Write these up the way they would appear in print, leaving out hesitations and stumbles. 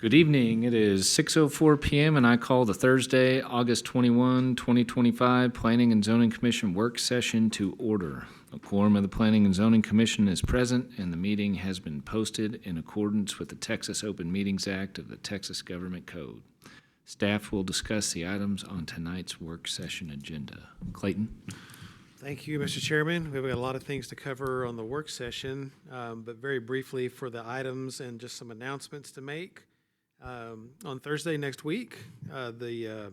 Good evening. It is 6:04 p.m. and I call the Thursday, August 21, 2025 Planning and Zoning Commission work session to order. A quorum of the Planning and Zoning Commission is present and the meeting has been posted in accordance with the Texas Open Meetings Act of the Texas Government Code. Staff will discuss the items on tonight's work session agenda. Clayton? Thank you, Mr. Chairman. We've got a lot of things to cover on the work session, but very briefly for the items and just some announcements to make. On Thursday next week, the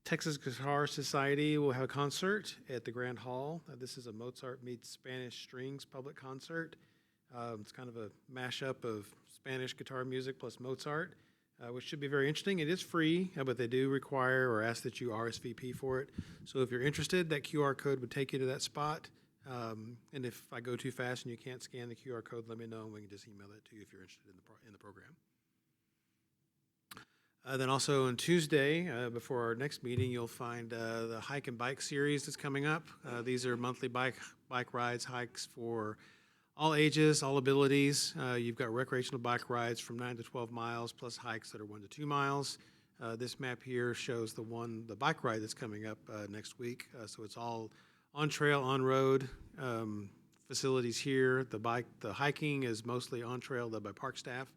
Texas Guitar Society will have a concert at the Grand Hall. This is a Mozart meets Spanish strings public concert. It's kind of a mashup of Spanish guitar music plus Mozart, which should be very interesting. It is free, but they do require or ask that you RSVP for it. So if you're interested, that QR code would take you to that spot. And if I go too fast and you can't scan the QR code, let me know and we can just email it to you if you're interested in the program. Then also on Tuesday, before our next meeting, you'll find the hike and bike series that's coming up. These are monthly bike rides, hikes for all ages, all abilities. You've got recreational bike rides from 9 to 12 miles, plus hikes that are 1 to 2 miles. This map here shows the bike ride that's coming up next week. So it's all on trail, on road facilities here. The hiking is mostly on trail, led by park staff.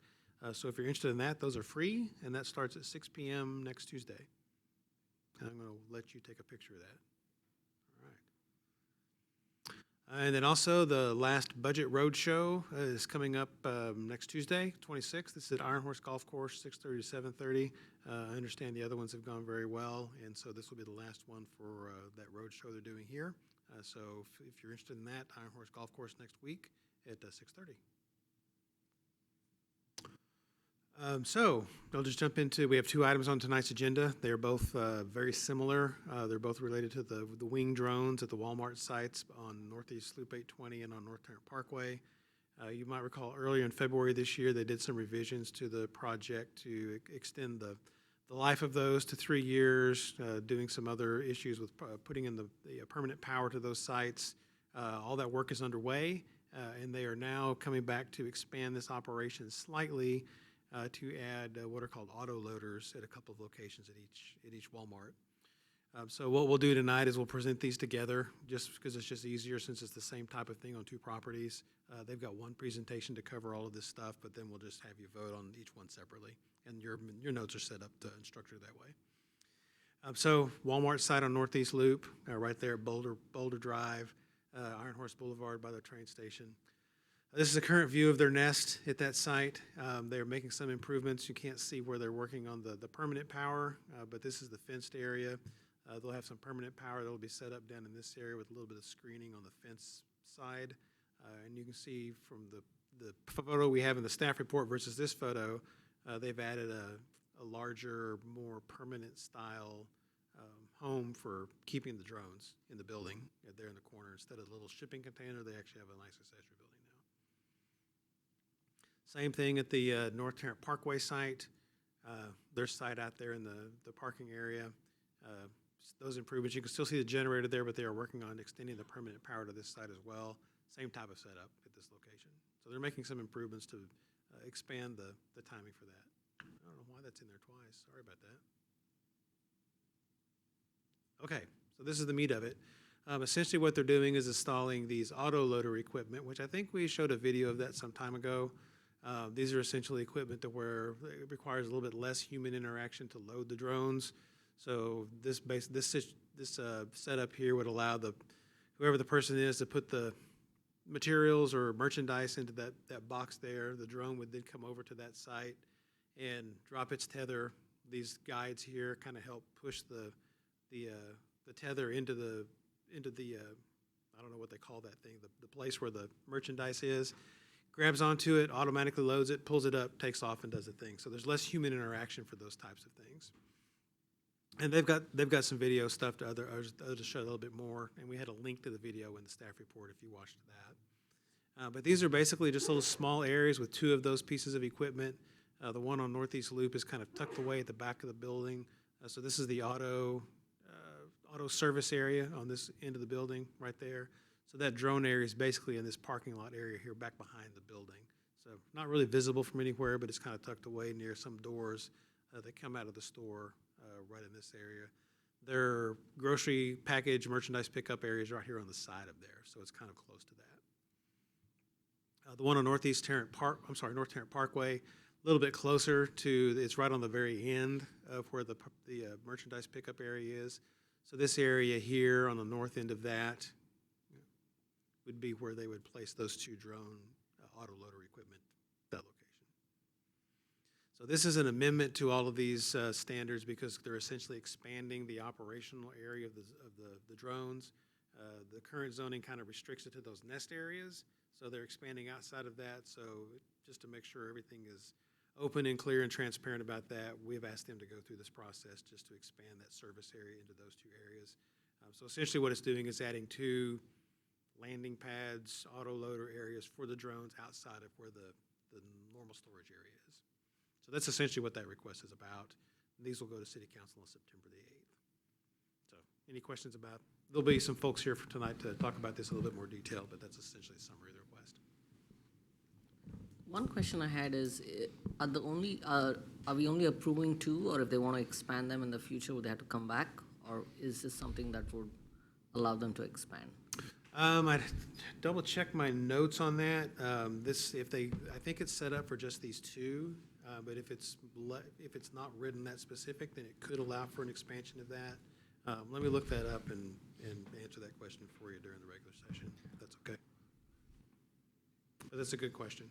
So if you're interested in that, those are free, and that starts at 6 p.m. next Tuesday. And I'm going to let you take a picture of that. All right. And then also the last budget road show is coming up next Tuesday, 26th. This is at Iron Horse Golf Course, 6:30 to 7:30. I understand the other ones have gone very well, and so this will be the last one for that road show they're doing here. So if you're interested in that, Iron Horse Golf Course next week at 6:30. So I'll just jump into, we have two items on tonight's agenda. They are both very similar. They're both related to the wing drones at the Walmart sites on Northeast Loop 820 and on North Tarrant Parkway. You might recall earlier in February this year, they did some revisions to the project to extend the life of those to 3 years, doing some other issues with putting in the permanent power to those sites. All that work is underway, and they are now coming back to expand this operation slightly to add what are called auto loaders at a couple of locations at each Walmart. So what we'll do tonight is we'll present these together just because it's just easier since it's the same type of thing on two properties. They've got one presentation to cover all of this stuff, but then we'll just have you vote on each one separately. And your notes are set up and structured that way. So Walmart site on Northeast Loop, right there at Boulder Drive, Iron Horse Boulevard by the train station. This is a current view of their nest at that site. They're making some improvements. You can't see where they're working on the permanent power, but this is the fenced area. They'll have some permanent power that will be set up down in this area with a little bit of screening on the fence side. And you can see from the photo we have in the staff report versus this photo, they've added a larger, more permanent style home for keeping the drones in the building there in the corner. Instead of a little shipping container, they actually have a nice accessory building now. Same thing at the North Tarrant Parkway site. Their site out there in the parking area. Those improvements, you can still see the generator there, but they are working on extending the permanent power to this site as well. Same type of setup at this location. So they're making some improvements to expand the timing for that. I don't know why that's in there twice. Sorry about that. Okay, so this is the meat of it. Essentially what they're doing is installing these auto loader equipment, which I think we showed a video of that some time ago. These are essentially equipment that where it requires a little bit less human interaction to load the drones. So this setup here would allow whoever the person is to put the materials or merchandise into that box there. The drone would then come over to that site and drop its tether. These guides here kind of help push the tether into the I don't know what they call that thing, the place where the merchandise is. Grabs onto it, automatically loads it, pulls it up, takes off, and does the thing. So there's less human interaction for those types of things. And they've got some video stuff to I'll just show a little bit more, and we had a link to the video in the staff report if you watched that. But these are basically just little small areas with two of those pieces of equipment. The one on Northeast Loop is kind of tucked away at the back of the building. So this is the auto service area on this end of the building right there. So that drone area is basically in this parking lot area here back behind the building. So not really visible from anywhere, but it's kind of tucked away near some doors that come out of the store right in this area. Their grocery package merchandise pickup area is right here on the side of there, so it's kind of close to that. The one on North Tarrant Parkway, a little bit closer to, it's right on the very end of where the merchandise pickup area is. So this area here on the north end of that would be where they would place those two drone autoloader equipment, that location. So this is an amendment to all of these standards because they're essentially expanding the operational area of the drones. The current zoning kind of restricts it to those nest areas, so they're expanding outside of that. So just to make sure everything is open and clear and transparent about that, we've asked them to go through this process just to expand that service area into those two areas. So essentially what it's doing is adding two landing pads, autoloader areas for the drones outside of where the normal storage area is. So that's essentially what that request is about. And these will go to City Council on September the 8th. So any questions about, there'll be some folks here for tonight to talk about this in a little bit more detail, but that's essentially a summary of the request. One question I had is, are we only approving two, or if they want to expand them in the future, would they have to come back? Or is this something that would allow them to expand? I'd double check my notes on that. I think it's set up for just these two, but if it's not written that specific, then it could allow for an expansion of that. Let me look that up and answer that question for you during the regular session, if that's okay. But that's a good question.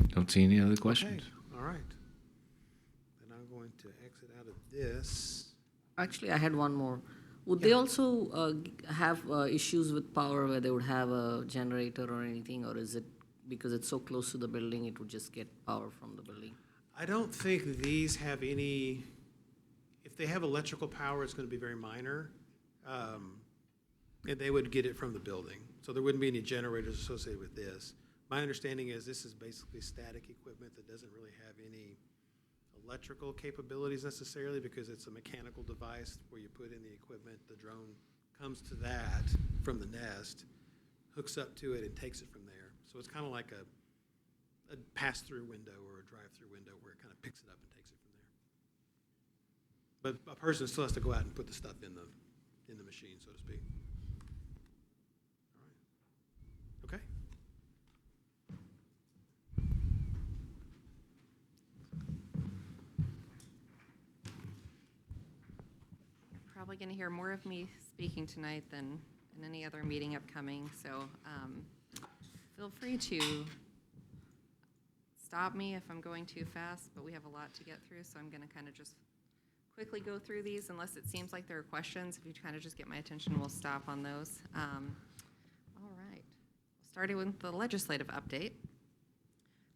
Don't see any other questions. Okay, all right. Then I'm going to exit out of this. Actually, I had one more. Would they also have issues with power where they would have a generator or anything, or is it because it's so close to the building, it would just get power from the building? I don't think these have any, if they have electrical power, it's going to be very minor, and they would get it from the building. So there wouldn't be any generators associated with this. My understanding is this is basically static equipment that doesn't really have any electrical capabilities necessarily because it's a mechanical device where you put in the equipment, the drone comes to that from the nest, hooks up to it and takes it from there. So it's kind of like a pass-through window or a drive-through window where it kind of picks it up and takes it from there. But a person still has to go out and put the stuff in the machine, so to speak. All right. Okay. Probably going to hear more of me speaking tonight than in any other meeting upcoming, so feel free to stop me if I'm going too fast, but we have a lot to get through, so I'm going to kind of just quickly go through these unless it seems like there are questions. If you kind of just get my attention, we'll stop on those. All right. Starting with the legislative update.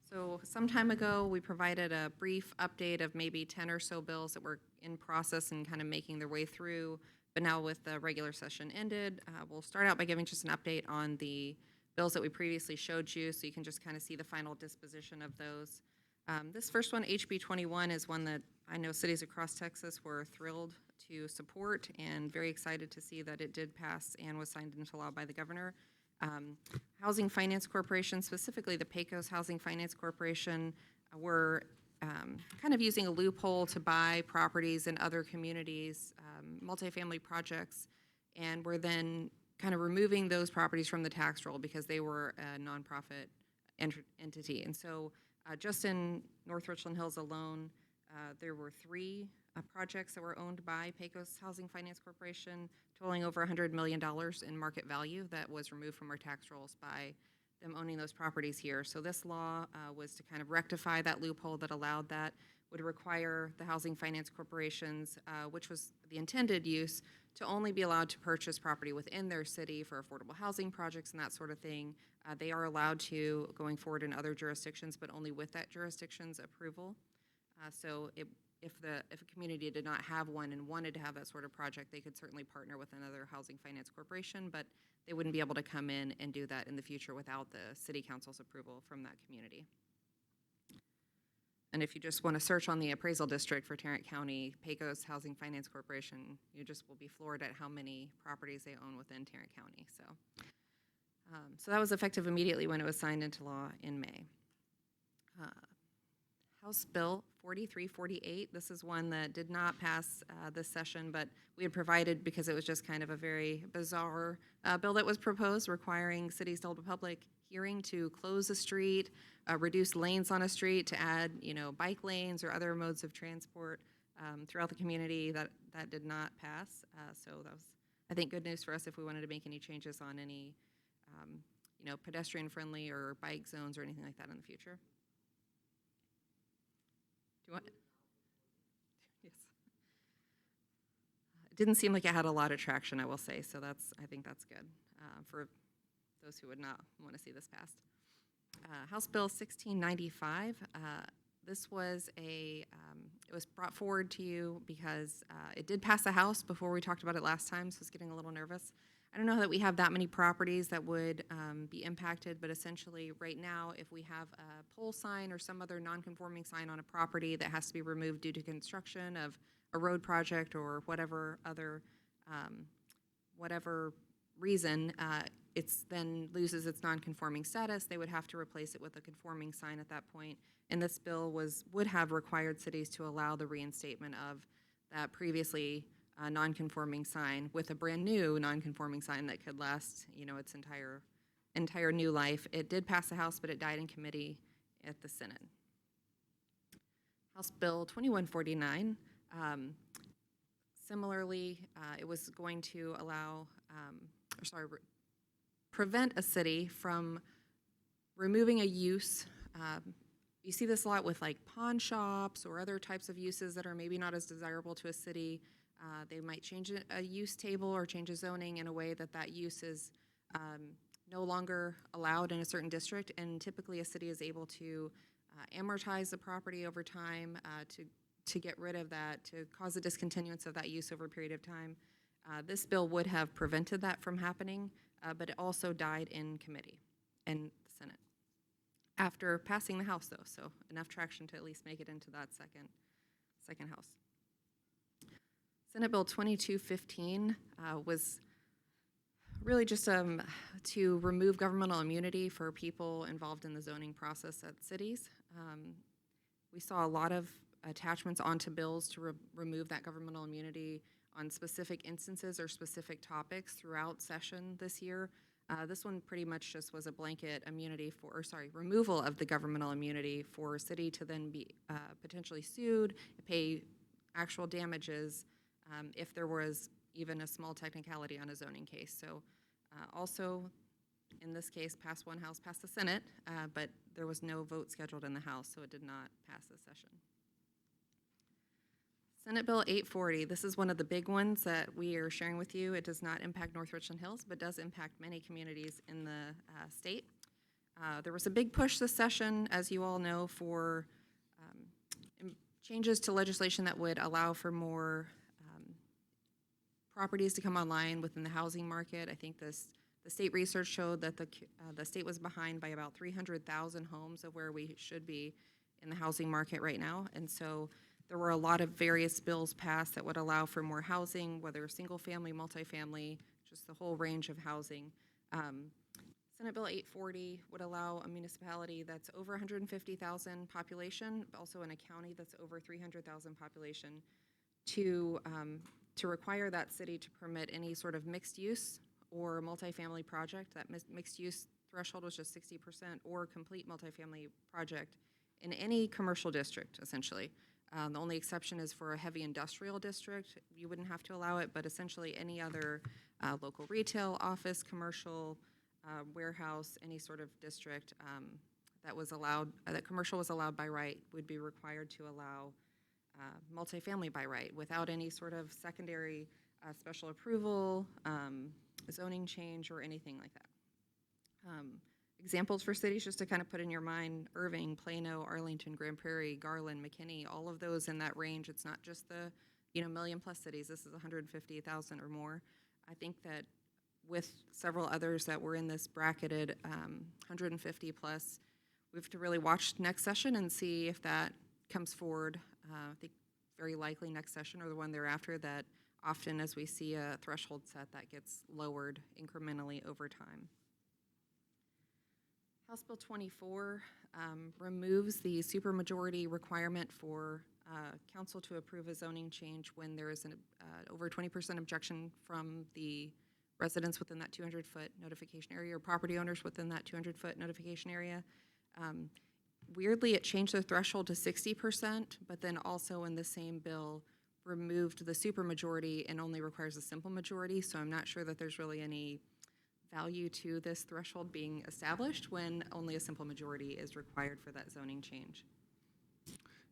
So some time ago, we provided a brief update of maybe 10 or so bills that were in process and kind of making their way through. But now with the regular session ended, we'll start out by giving just an update on the bills that we previously showed you so you can just kind of see the final disposition of those. This first one, HB 21, is one that I know cities across Texas were thrilled to support and very excited to see that it did pass and was signed into law by the governor. Housing Finance Corporation, specifically the Pecos Housing Finance Corporation, were kind of using a loophole to buy properties in other communities, multifamily projects, and were then kind of removing those properties from the tax roll because they were a nonprofit entity. And so just in North Richland Hills alone, there were 3 projects that were owned by Pecos Housing Finance Corporation, totaling over $100 million in market value that was removed from our tax rolls by them owning those properties here. So this law was to kind of rectify that loophole that allowed that, would require the housing finance corporations, which was the intended use, to only be allowed to purchase property within their city for affordable housing projects and that sort of thing. They are allowed to going forward in other jurisdictions, but only with that jurisdiction's approval. So if a community did not have one and wanted to have that sort of project, they could certainly partner with another housing finance corporation, but they wouldn't be able to come in and do that in the future without the city council's approval from that community. And if you just want to search on the appraisal district for Tarrant County, Pecos Housing Finance Corporation, you just will be floored at how many properties they own within Tarrant County. So So that was effective immediately when it was signed into law in May. House Bill 4348, this is one that did not pass this session, but we had provided, because it was just kind of a very bizarre bill that was proposed, requiring cities to hold a public hearing to close a street, reduce lanes on a street, to add, bike lanes or other modes of transport throughout the community. That did not pass. So that was, I think, good news for us if we wanted to make any changes on any, pedestrian-friendly or bike zones or anything like that in the future. Do you want? Yes. It didn't seem like it had a lot of traction, I will say, so I think that's good for those who would not want to see this passed. House Bill 1695. This was it was brought forward to you because it did pass the House before we talked about it last time, so I was getting a little nervous. I don't know that we have that many properties that would be impacted, but essentially right now, if we have a pole sign or some other non-conforming sign on a property that has to be removed due to construction of a road project or whatever other, whatever reason, it's then loses its non-conforming status, they would have to replace it with a conforming sign at that point. And this bill would have required cities to allow the reinstatement of that previously non-conforming sign with a brand new non-conforming sign that could last, its entire new life. It did pass the House, but it died in committee at the Senate. House Bill 2149. Similarly, it was going to allow, prevent a city from removing a use. You see this a lot with like pawn shops or other types of uses that are maybe not as desirable to a city. They might change a use table or change a zoning in a way that use is no longer allowed in a certain district, and typically a city is able to amortize the property over time to get rid of that, to cause a discontinuance of that use over a period of time. This bill would have prevented that from happening, but it also died in committee in the Senate after passing the House, though, so enough traction to at least make it into that second House. Senate Bill 2215 was really just to remove governmental immunity for people involved in the zoning process at cities. We saw a lot of attachments onto bills to remove that governmental immunity on specific instances or specific topics throughout session this year. This one pretty much just was a blanket immunity removal of the governmental immunity for a city to then be potentially sued, pay actual damages if there was even a small technicality on a zoning case. So also, in this case, passed one House, passed the Senate, but there was no vote scheduled in the House, so it did not pass this session. Senate Bill 840, this is one of the big ones that we are sharing with you. It does not impact North Richland Hills, but does impact many communities in the state. There was a big push this session, as you all know, for changes to legislation that would allow for more properties to come online within the housing market. I think the state research showed that the state was behind by about 300,000 homes of where we should be in the housing market right now. And so there were a lot of various bills passed that would allow for more housing, whether single family, multifamily, just the whole range of housing. Senate Bill 840 would allow a municipality that's over 150,000 population, but also in a county that's over 300,000 population, to require that city to permit any sort of mixed use or multifamily project. That mixed use threshold was just 60%, or complete multifamily project in any commercial district, essentially. The only exception is for a heavy industrial district. You wouldn't have to allow it, but essentially any other local retail, office, commercial, warehouse, any sort of district that was allowed, that commercial was allowed by right, would be required to allow multifamily by right without any sort of secondary special approval, zoning change, or anything like that. Examples for cities, just to kind of put in your mind: Irving, Plano, Arlington, Grand Prairie, Garland, McKinney, all of those in that range. It's not just the million plus cities. This is 150,000 or more. I think that with several others that were in this bracketed 150 plus, we have to really watch next session and see if that comes forward. I think very likely next session or the one thereafter, that often as we see a threshold set, that gets lowered incrementally over time. House Bill 24 removes the supermajority requirement for council to approve a zoning change when there is an over 20% objection from the residents within that 200-foot notification area or property owners within that 200-foot notification area. Weirdly, it changed the threshold to 60%, but then also in the same bill removed the supermajority and only requires a simple majority. So I'm not sure that there's really any value to this threshold being established when only a simple majority is required for that zoning change.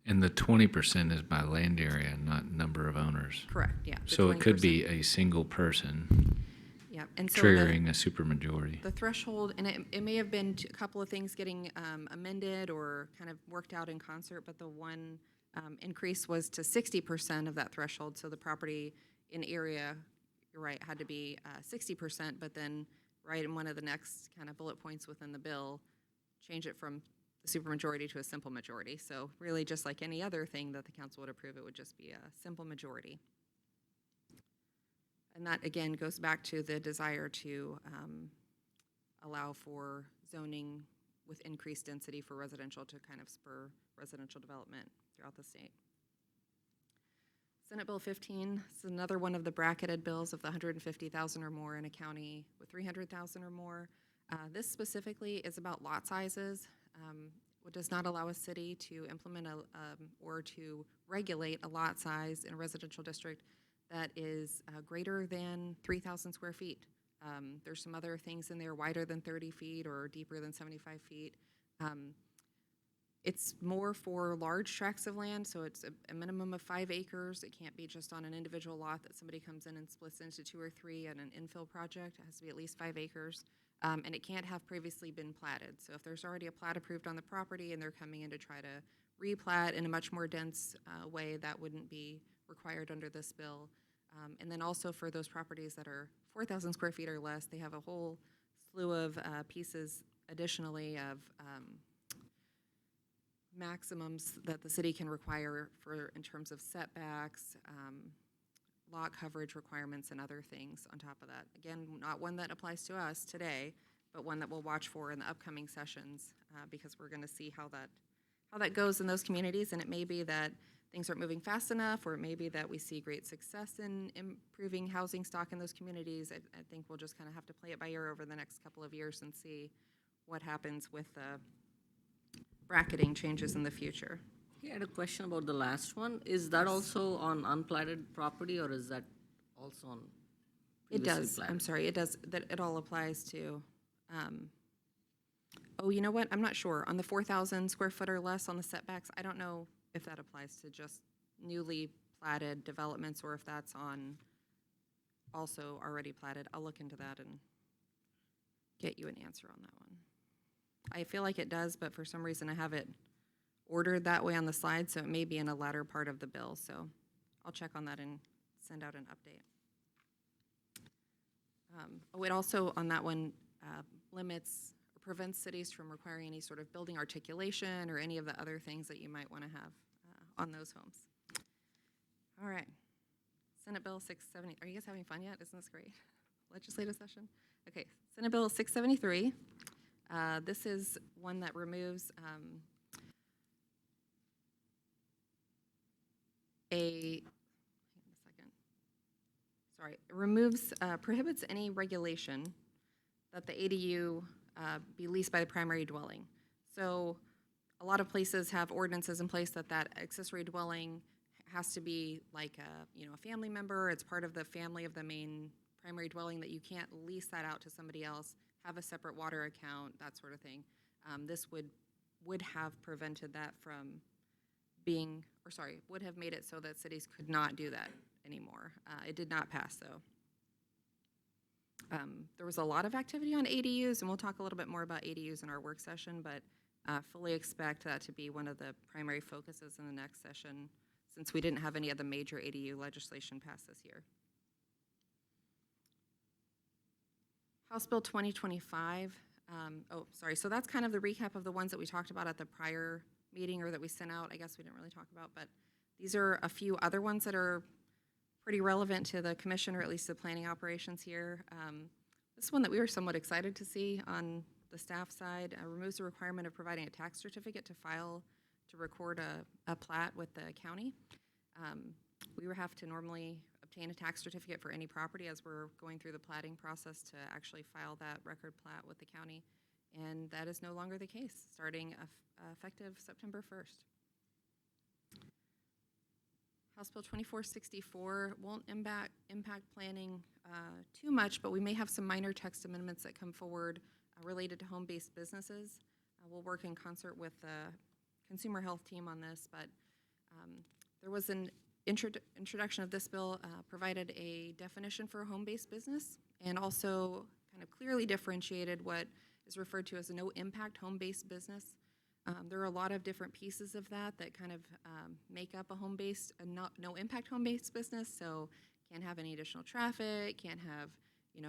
And the 20% is by land area, not number of owners. Correct, yeah. the So it could 20%. be a single person Yeah, and so triggering a supermajority. the threshold, and it may have been a couple of things getting amended or kind of worked out in concert, but the one increase was to 60% of that threshold. So the property in area, you're right, had to be 60%, but then right in one of the next kind of bullet points within the bill, change it from the supermajority to a simple majority. So really, just like any other thing that the council would approve, it would just be a simple majority. And that, again, goes back to the desire to allow for zoning with increased density for residential to kind of spur residential development throughout the state. Senate Bill 15 is another one of the bracketed bills of the 150,000 or more in a county with 300,000 or more. This specifically is about lot sizes. It does not allow a city to implement or to regulate a lot size in a residential district that is greater than 3,000 square feet. There's some other things in there, wider than 30 feet or deeper than 75 feet. It's more for large tracts of land, so it's a minimum of 5 acres. It can't be just on an individual lot that somebody comes in and splits into 2 or 3 at an infill project. It has to be at least 5 acres. And it can't have previously been platted. So if there's already a plat approved on the property and they're coming in to try to replat in a much more dense way, that wouldn't be required under this bill. And then also for those properties that are 4,000 square feet or less, they have a whole slew of pieces additionally of maximums that the city can require for in terms of setbacks, lot coverage requirements, and other things on top of that. Again, not one that applies to us today, but one that we'll watch for in the upcoming sessions because we're going to see how that goes in those communities. And it may be that things aren't moving fast enough, or it may be that we see great success in improving housing stock in those communities. I think we'll just kind of have to play it by ear over the next couple of years and see what happens with the bracketing changes in the future. I had a question about the last one. Is that also on unplatted property, or is that also on It previously does, I'm platted? sorry, it does, that it all applies to, oh, you know what, I'm not sure. On the 4,000 square foot or less on the setbacks, I don't know if that applies to just newly platted developments or if that's on also already platted. I'll look into that and get you an answer on that one. I feel like it does, but for some reason I have it ordered that way on the slide, so it may be in a latter part of the bill. So I'll check on that and send out an update. It also, on that one, limits or prevents cities from requiring any sort of building articulation or any of the other things that you might want to have on those homes. All right. Senate Bill 670. Are you guys having fun yet? Isn't this great? Legislative session? Okay. Senate Bill 673. This is one that removes prohibits any regulation that the ADU be leased by the primary dwelling. So a lot of places have ordinances in place that accessory dwelling has to be like a family member. It's part of the family of the main primary dwelling, that you can't lease that out to somebody else, have a separate water account, that sort of thing. This would have prevented that from being, would have made it so that cities could not do that anymore. It did not pass, though. There was a lot of activity on ADUs, and we'll talk a little bit more about ADUs in our work session, but fully expect that to be one of the primary focuses in the next session, since we didn't have any of the major ADU legislation passed this year. House Bill 2025. So that's kind of the recap of the ones that we talked about at the prior meeting, or that we sent out. I guess we didn't really talk about, but these are a few other ones that are pretty relevant to the commission, or at least the planning operations here. This one that we were somewhat excited to see on the staff side, removes the requirement of providing a tax certificate to file to record a plat with the county. We would have to normally obtain a tax certificate for any property as we're going through the platting process to actually file that record plat with the county. And that is no longer the case, starting effective September 1st. House Bill 2464 won't impact planning too much, but we may have some minor text amendments that come forward related to home-based businesses. We'll work in concert with the consumer health team on this, but there was an introduction of this bill provided a definition for a home-based business and also kind of clearly differentiated what is referred to as a no-impact home-based business. There are a lot of different pieces of that kind of make up a home-based, no-impact home-based business. So can't have any additional traffic, can't have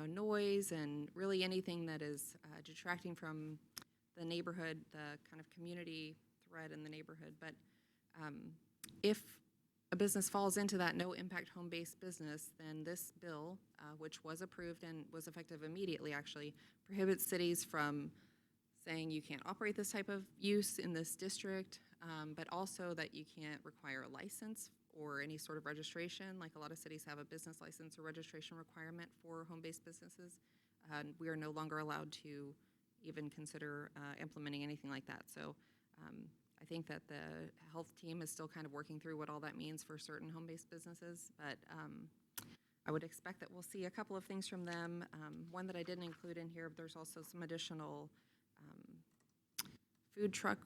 noise, and really anything that is detracting from the neighborhood, the kind of community thread in the neighborhood. But if a business falls into that no-impact home-based business, then this bill, which was approved and was effective immediately, actually prohibits cities from saying you can't operate this type of use in this district, but also that you can't require a license or any sort of registration. Like a lot of cities have a business license or registration requirement for home-based businesses. We are no longer allowed to even consider implementing anything like that. So I think that the health team is still kind of working through what all that means for certain home-based businesses, but I would expect that we'll see a couple of things from them. One that I didn't include in here, there's also some additional food truck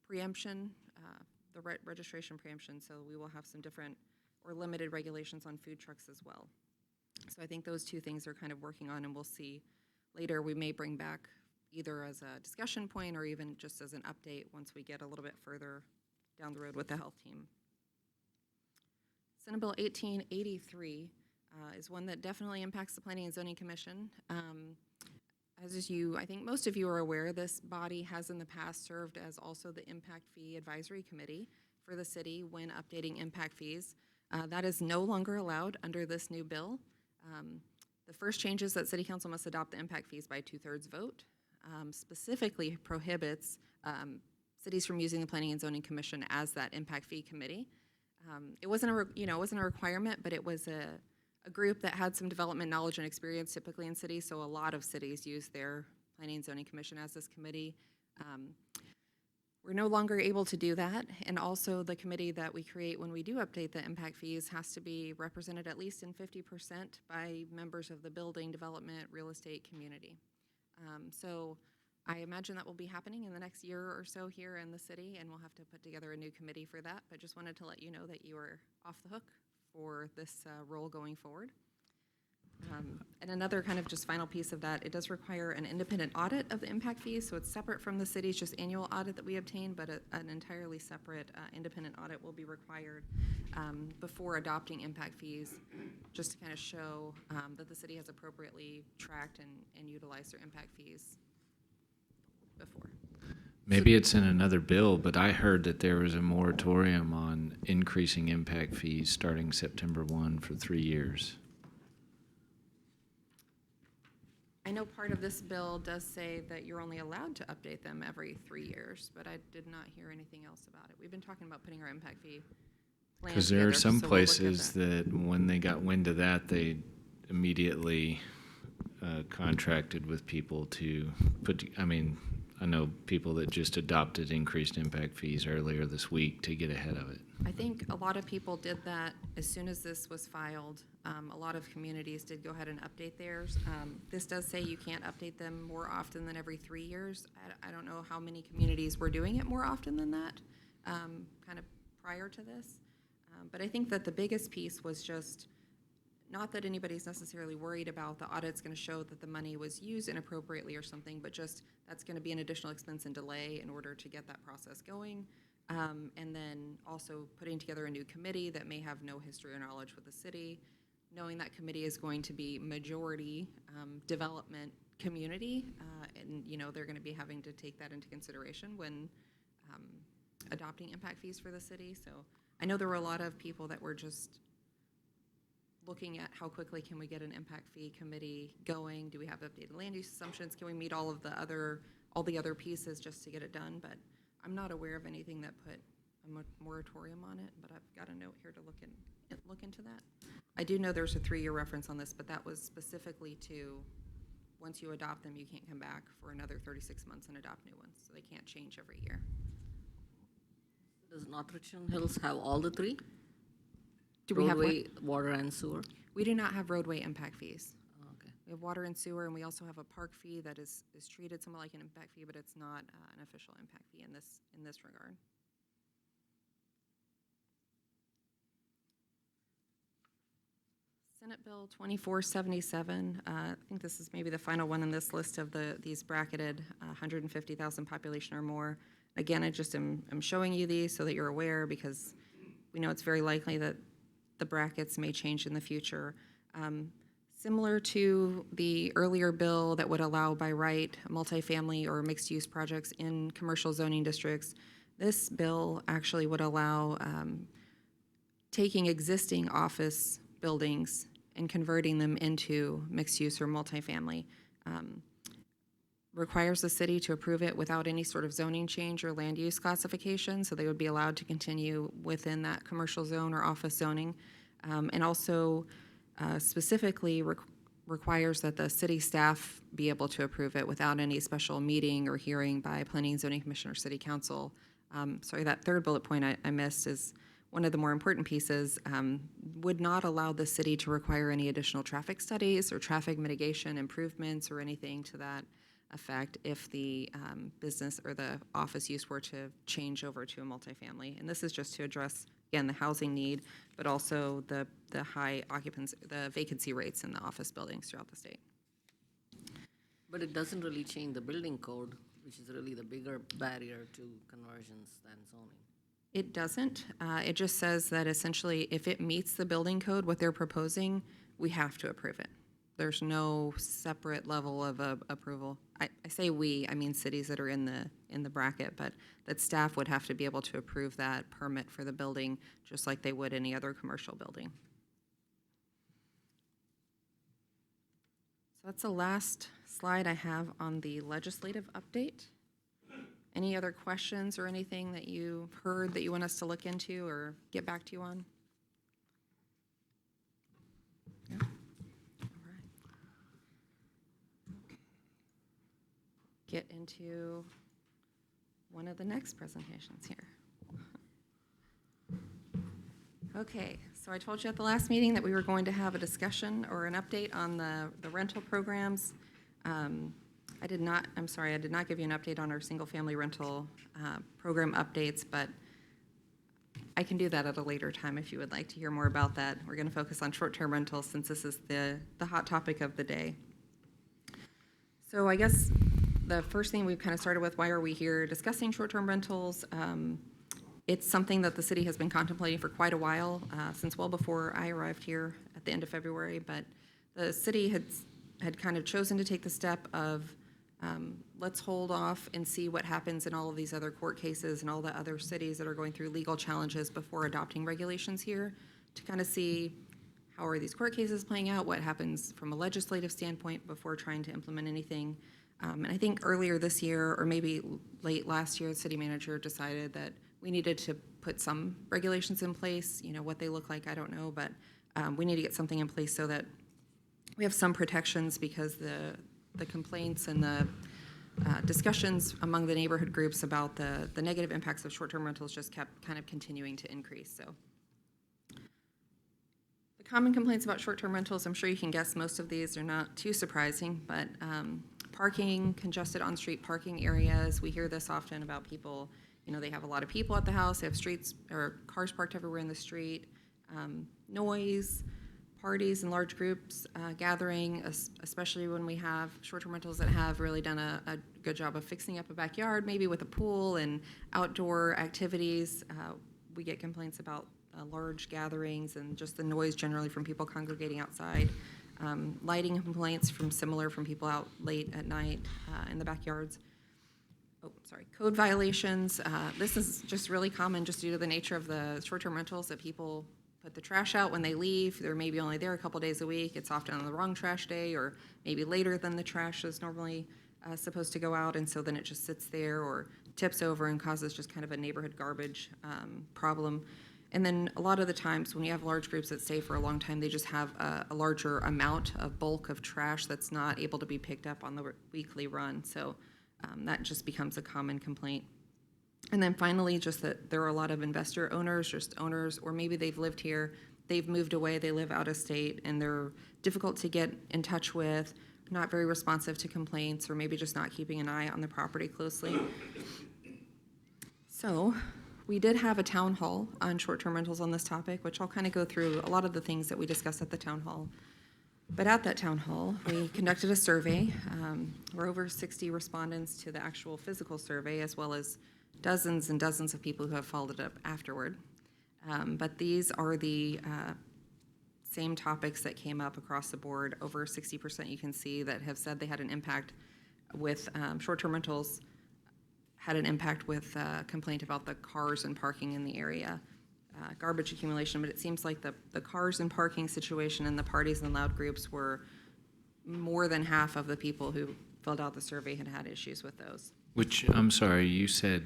preemption, the registration preemption, so we will have some different or limited regulations on food trucks as well. So I think those two things are kind of working on, and we'll see later. We may bring back either as a discussion point or even just as an update once we get a little bit further down the road with the health team. Senate Bill 1883 is one that definitely impacts the Planning and Zoning Commission. I think most of you are aware, this body has in the past served as also the Impact Fee Advisory Committee for the city when updating impact fees. That is no longer allowed under this new bill. The first change is that City Council must adopt the impact fees by 2/3 vote. Specifically prohibits cities from using the Planning and Zoning Commission as that impact fee committee. It wasn't a requirement, but it was a group that had some development knowledge and experience typically in cities, so a lot of cities use their Planning and Zoning Commission as this committee. We're no longer able to do that, and also the committee that we create when we do update the impact fees has to be represented at least in 50% by members of the building, development, real estate community. So I imagine that will be happening in the next year or so here in the city, and we'll have to put together a new committee for that, but just wanted to let you know that you are off the hook for this role going forward. And another kind of just final piece of that, it does require an independent audit of the impact fees, so it's separate from the city's just annual audit that we obtain, but an entirely separate independent audit will be required before adopting impact fees, just to kind of show that the city has appropriately tracked and utilized their impact fees before. Maybe it's in another bill, but I heard that there was a moratorium on increasing impact fees starting September 1 for 3 years. I know part of this bill does say that you're only allowed to update them every 3 years, but I did not hear anything else about it. We've been talking about putting our impact fee plan Because there are together, some so we'll look at places that when they got wind of that, they immediately contracted with people to I know people that just adopted increased impact fees earlier this week to get ahead of it. I think a lot of people did that as soon as this was filed. A lot of communities did go ahead and update theirs. This does say you can't update them more often than every 3 years. I don't know how many communities were doing it more often than that, kind of prior to this. But I think that the biggest piece was just, not that anybody's necessarily worried about the audit's going to show that the money was used inappropriately or something, but just that's going to be an additional expense and delay in order to get that process going. And then also putting together a new committee that may have no history or knowledge with the city, knowing that committee is going to be majority development community, and they're going to be having to take that into consideration when adopting impact fees for the city. So I know there were a lot of people that were just looking at how quickly can we get an impact fee committee going? Do we have updated land use assumptions? Can we meet all the other pieces just to get it done? But I'm not aware of anything that put a moratorium on it, but I've got a note here to look into that. I do know there's a 3-year reference on this, but that was specifically to, once you adopt them, you can't come back for another 36 months and adopt new ones, so they can't change every year. Does North Richland Hills have all the 3? Do we have what? Roadway, water, and sewer? We do not have roadway impact fees. Oh, okay. We have water and sewer, and we also have a park fee that is treated somewhat like an impact fee, but it's not an official impact fee in this regard. Senate Bill 2477, I think this is maybe the final one in this list of these bracketed 150,000 population or more. Again, I'm showing you these so that you're aware, because we know it's very likely that the brackets may change in the future. Similar to the earlier bill that would allow by right multifamily or mixed-use projects in commercial zoning districts, this bill actually would allow taking existing office buildings and converting them into mixed-use or multifamily. Requires the city to approve it without any sort of zoning change or land use classification, so they would be allowed to continue within that commercial zone or office zoning. And also specifically requires that the city staff be able to approve it without any special meeting or hearing by Planning and Zoning Commission or City Council. Sorry, that third bullet point I missed is one of the more important pieces. Would not allow the city to require any additional traffic studies or traffic mitigation improvements or anything to that effect if the business or the office use were to change over to a multifamily. And this is just to address, again, the housing need, but also the high occupancy, the vacancy rates in the office buildings throughout the state. But it doesn't really change the building code, which is really the bigger barrier to conversions than zoning. It doesn't. It just says that essentially if it meets the building code, what they're proposing, we have to approve it. There's no separate level of approval. I say we, I mean cities that are in the bracket, but that staff would have to be able to approve that permit for the building just like they would any other commercial building. So that's the last slide I have on the legislative update. Any other questions or anything that you've heard that you want us to look into or get back to you on? Yeah. All right. Get into one of the next presentations here. Okay, so I told you at the last meeting that we were going to have a discussion or an update on the rental programs. I did not give you an update on our single-family rental program updates, but I can do that at a later time if you would like to hear more about that. We're going to focus on short-term rentals since this is the hot topic of the day. So I guess the first thing we've kind of started with, why are we here discussing short-term rentals? It's something that the city has been contemplating for quite a while, since well before I arrived here at the end of February, but the city had kind of chosen to take the step of let's hold off and see what happens in all of these other court cases and all the other cities that are going through legal challenges before adopting regulations here, to kind of see how are these court cases playing out, what happens from a legislative standpoint before trying to implement anything. And I think earlier this year, or maybe late last year, the city manager decided that we needed to put some regulations in place. You know, what they look like, I don't know, but we need to get something in place so that we have some protections, because the complaints and the discussions among the neighborhood groups about the negative impacts of short-term rentals just kept kind of continuing to increase. So the common complaints about short-term rentals, I'm sure you can guess most of these are not too surprising, but parking, congested on-street parking areas. We hear this often about people, you know, they have a lot of people at the house, they have streets or cars parked everywhere in the street, noise, parties in large groups, gathering, especially when we have short-term rentals that have really done a good job of fixing up a backyard, maybe with a pool and outdoor activities. We get complaints about large gatherings and just the noise generally from people congregating outside. Lighting complaints from people out late at night in the backyards. Code violations. This is just really common just due to the nature of the short-term rentals, that people put the trash out when they leave. They're maybe only there a couple days a week. It's often on the wrong trash day, or maybe later than the trash is normally supposed to go out, and so then it just sits there or tips over and causes just kind of a neighborhood garbage problem. And then a lot of the times when you have large groups that stay for a long time, they just have a larger amount of bulk of trash that's not able to be picked up on the weekly run. So that just becomes a common complaint. And then finally, just that there are a lot of investor owners, just owners, or maybe they've lived here, they've moved away, they live out of state, and they're difficult to get in touch with, not very responsive to complaints, or maybe just not keeping an eye on the property closely. So we did have a town hall on short-term rentals on this topic, which I'll kind of go through a lot of the things that we discussed at the town hall. But at that town hall, we conducted a survey. We're over 60 respondents to the actual physical survey, as well as dozens and dozens of people who have followed it up afterward. But these are the same topics that came up across the board. Over 60% you can see that have said they had an impact with short-term rentals, had an impact with complaint about the cars and parking in the area, garbage accumulation, but it seems like the cars and parking situation and the parties and loud groups were more than half of the people who filled out the survey had issues with those. Which, I'm sorry, you said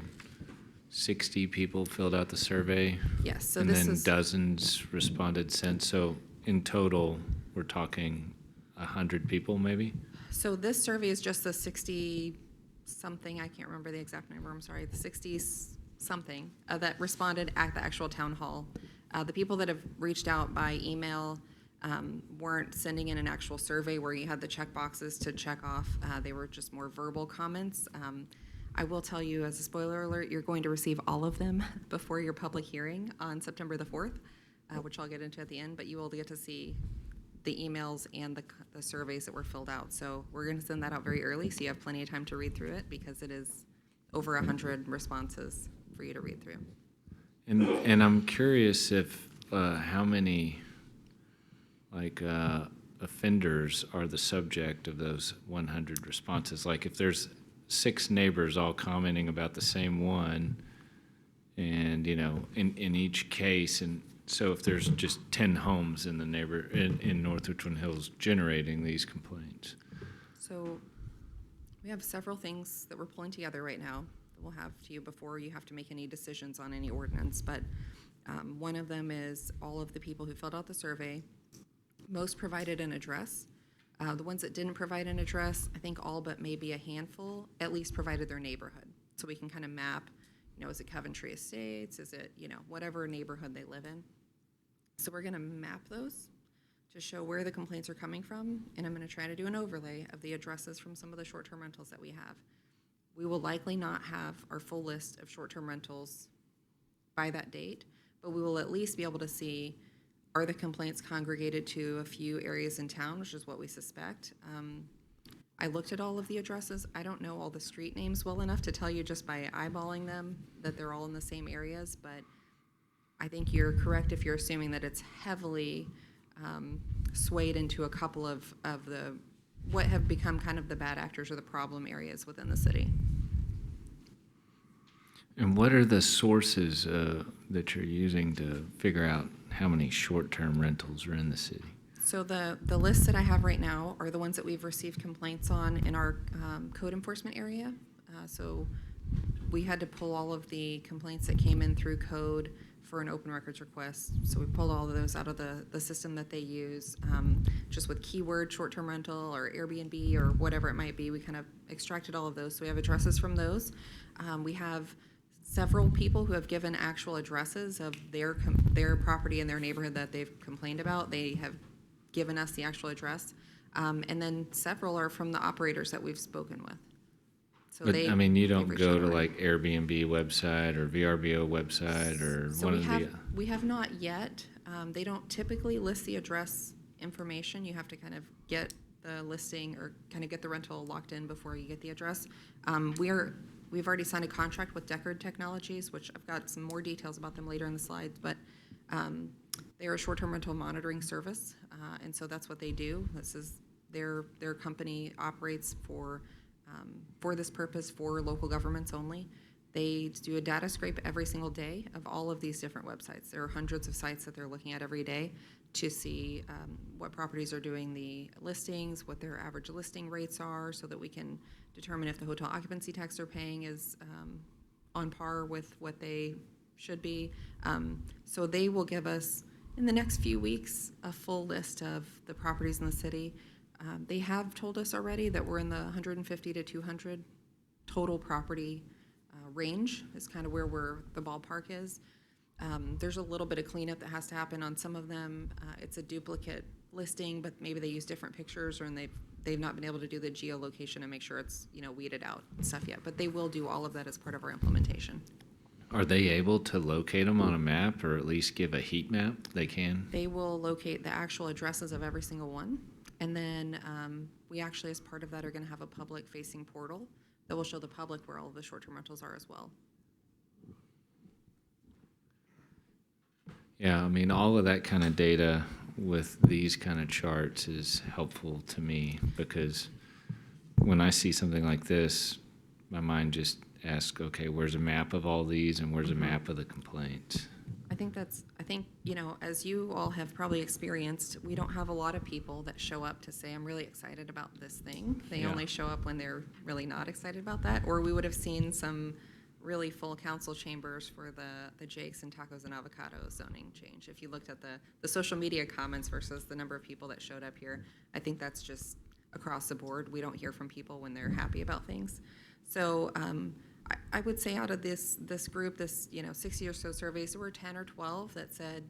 60 people filled out the survey? Yes, so and this then is, dozens responded since, so in total, we're talking 100 people maybe? so this survey is just the 60-something, I can't remember the exact number, I'm sorry, the 60-something that responded at the actual town hall. The people that have reached out by email weren't sending in an actual survey where you had the check boxes to check off. They were just more verbal comments. I will tell you, as a spoiler alert, you're going to receive all of them before your public hearing on September the 4th, which I'll get into at the end, but you will get to see the emails and the surveys that were filled out. So we're going to send that out very early, so you have plenty of time to read through it, because it is over 100 responses for you to read through. And I'm curious if, how many, offenders are the subject of those 100 responses? Like, if there's 6 neighbors all commenting about the same one, and, in each case, and so if there's just 10 homes in the in North Richland Hills generating these complaints. So we have several things that we're pulling together right now that we'll have to you before you have to make any decisions on any ordinance. But one of them is all of the people who filled out the survey. Most provided an address. The ones that didn't provide an address, I think all but maybe a handful, at least provided their neighborhood. So we can kind of map, is it Coventry Estates? Is it, whatever neighborhood they live in? So we're going to map those to show where the complaints are coming from, and I'm going to try to do an overlay of the addresses from some of the short-term rentals that we have. We will likely not have our full list of short-term rentals by that date, but we will at least be able to see, are the complaints congregated to a few areas in town, which is what we suspect. I looked at all of the addresses. I don't know all the street names well enough to tell you just by eyeballing them that they're all in the same areas, but I think you're correct if you're assuming that it's heavily swayed into a couple of the what have become kind of the bad actors or the problem areas within the city. And what are the sources that you're using to figure out how many short-term rentals are in the city? So the lists that I have right now are the ones that we've received complaints on in our code enforcement area. So we had to pull all of the complaints that came in through code for an open records request. So we pulled all of those out of the system that they use. Just with keyword short-term rental or Airbnb or whatever it might be, we kind of extracted all of those. So we have addresses from those. We have several people who have given actual addresses of their property in their neighborhood that they've complained about. They have given us the actual address. And then several are from the operators that we've spoken with. So But, you don't they've go reached to out. like Airbnb website or VRBO website or So one of the... we have not yet. They don't typically list the address information. You have to kind of get the listing or kind of get the rental locked in before you get the address. We've already signed a contract with Deckard Technologies, which I've got some more details about them later in the slides, but they're a short-term rental monitoring service, and so that's what they do. This is their company operates for this purpose for local governments only. They do a data scrape every single day of all of these different websites. There are hundreds of sites that they're looking at every day to see what properties are doing the listings, what their average listing rates are, so that we can determine if the hotel occupancy tax they're paying is on par with what they should be. So they will give us, in the next few weeks, a full list of the properties in the city. They have told us already that we're in the 150 to 200 total property range is kind of where the ballpark is. There's a little bit of cleanup that has to happen on some of them. It's a duplicate listing, but maybe they use different pictures, or they've not been able to do the geolocation and make sure it's weeded out and stuff yet. But they will do all of that as part of our implementation. Are they able to locate them on a map or at least give a heat map? They can? They will locate the actual addresses of every single one. And then we actually, as part of that, are going to have a public-facing portal that will show the public where all of the short-term rentals are as well. Yeah, I mean, all of that kind of data with these kind of charts is helpful to me, because when I see something like this, my mind just asks, okay, where's a map of all these and where's a map of the complaints? I think, as you all have probably experienced, we don't have a lot of people that show up to say, I'm really excited about this thing. They Yeah. only show up when they're really not excited about that. Or we would have seen some really full council chambers for the Jakes and Tacos and Avocado zoning change. If you looked at the social media comments versus the number of people that showed up here, I think that's just across the board. We don't hear from people when they're happy about things. So I would say out of this group, 60 or so surveys, there were 10 or 12 that said,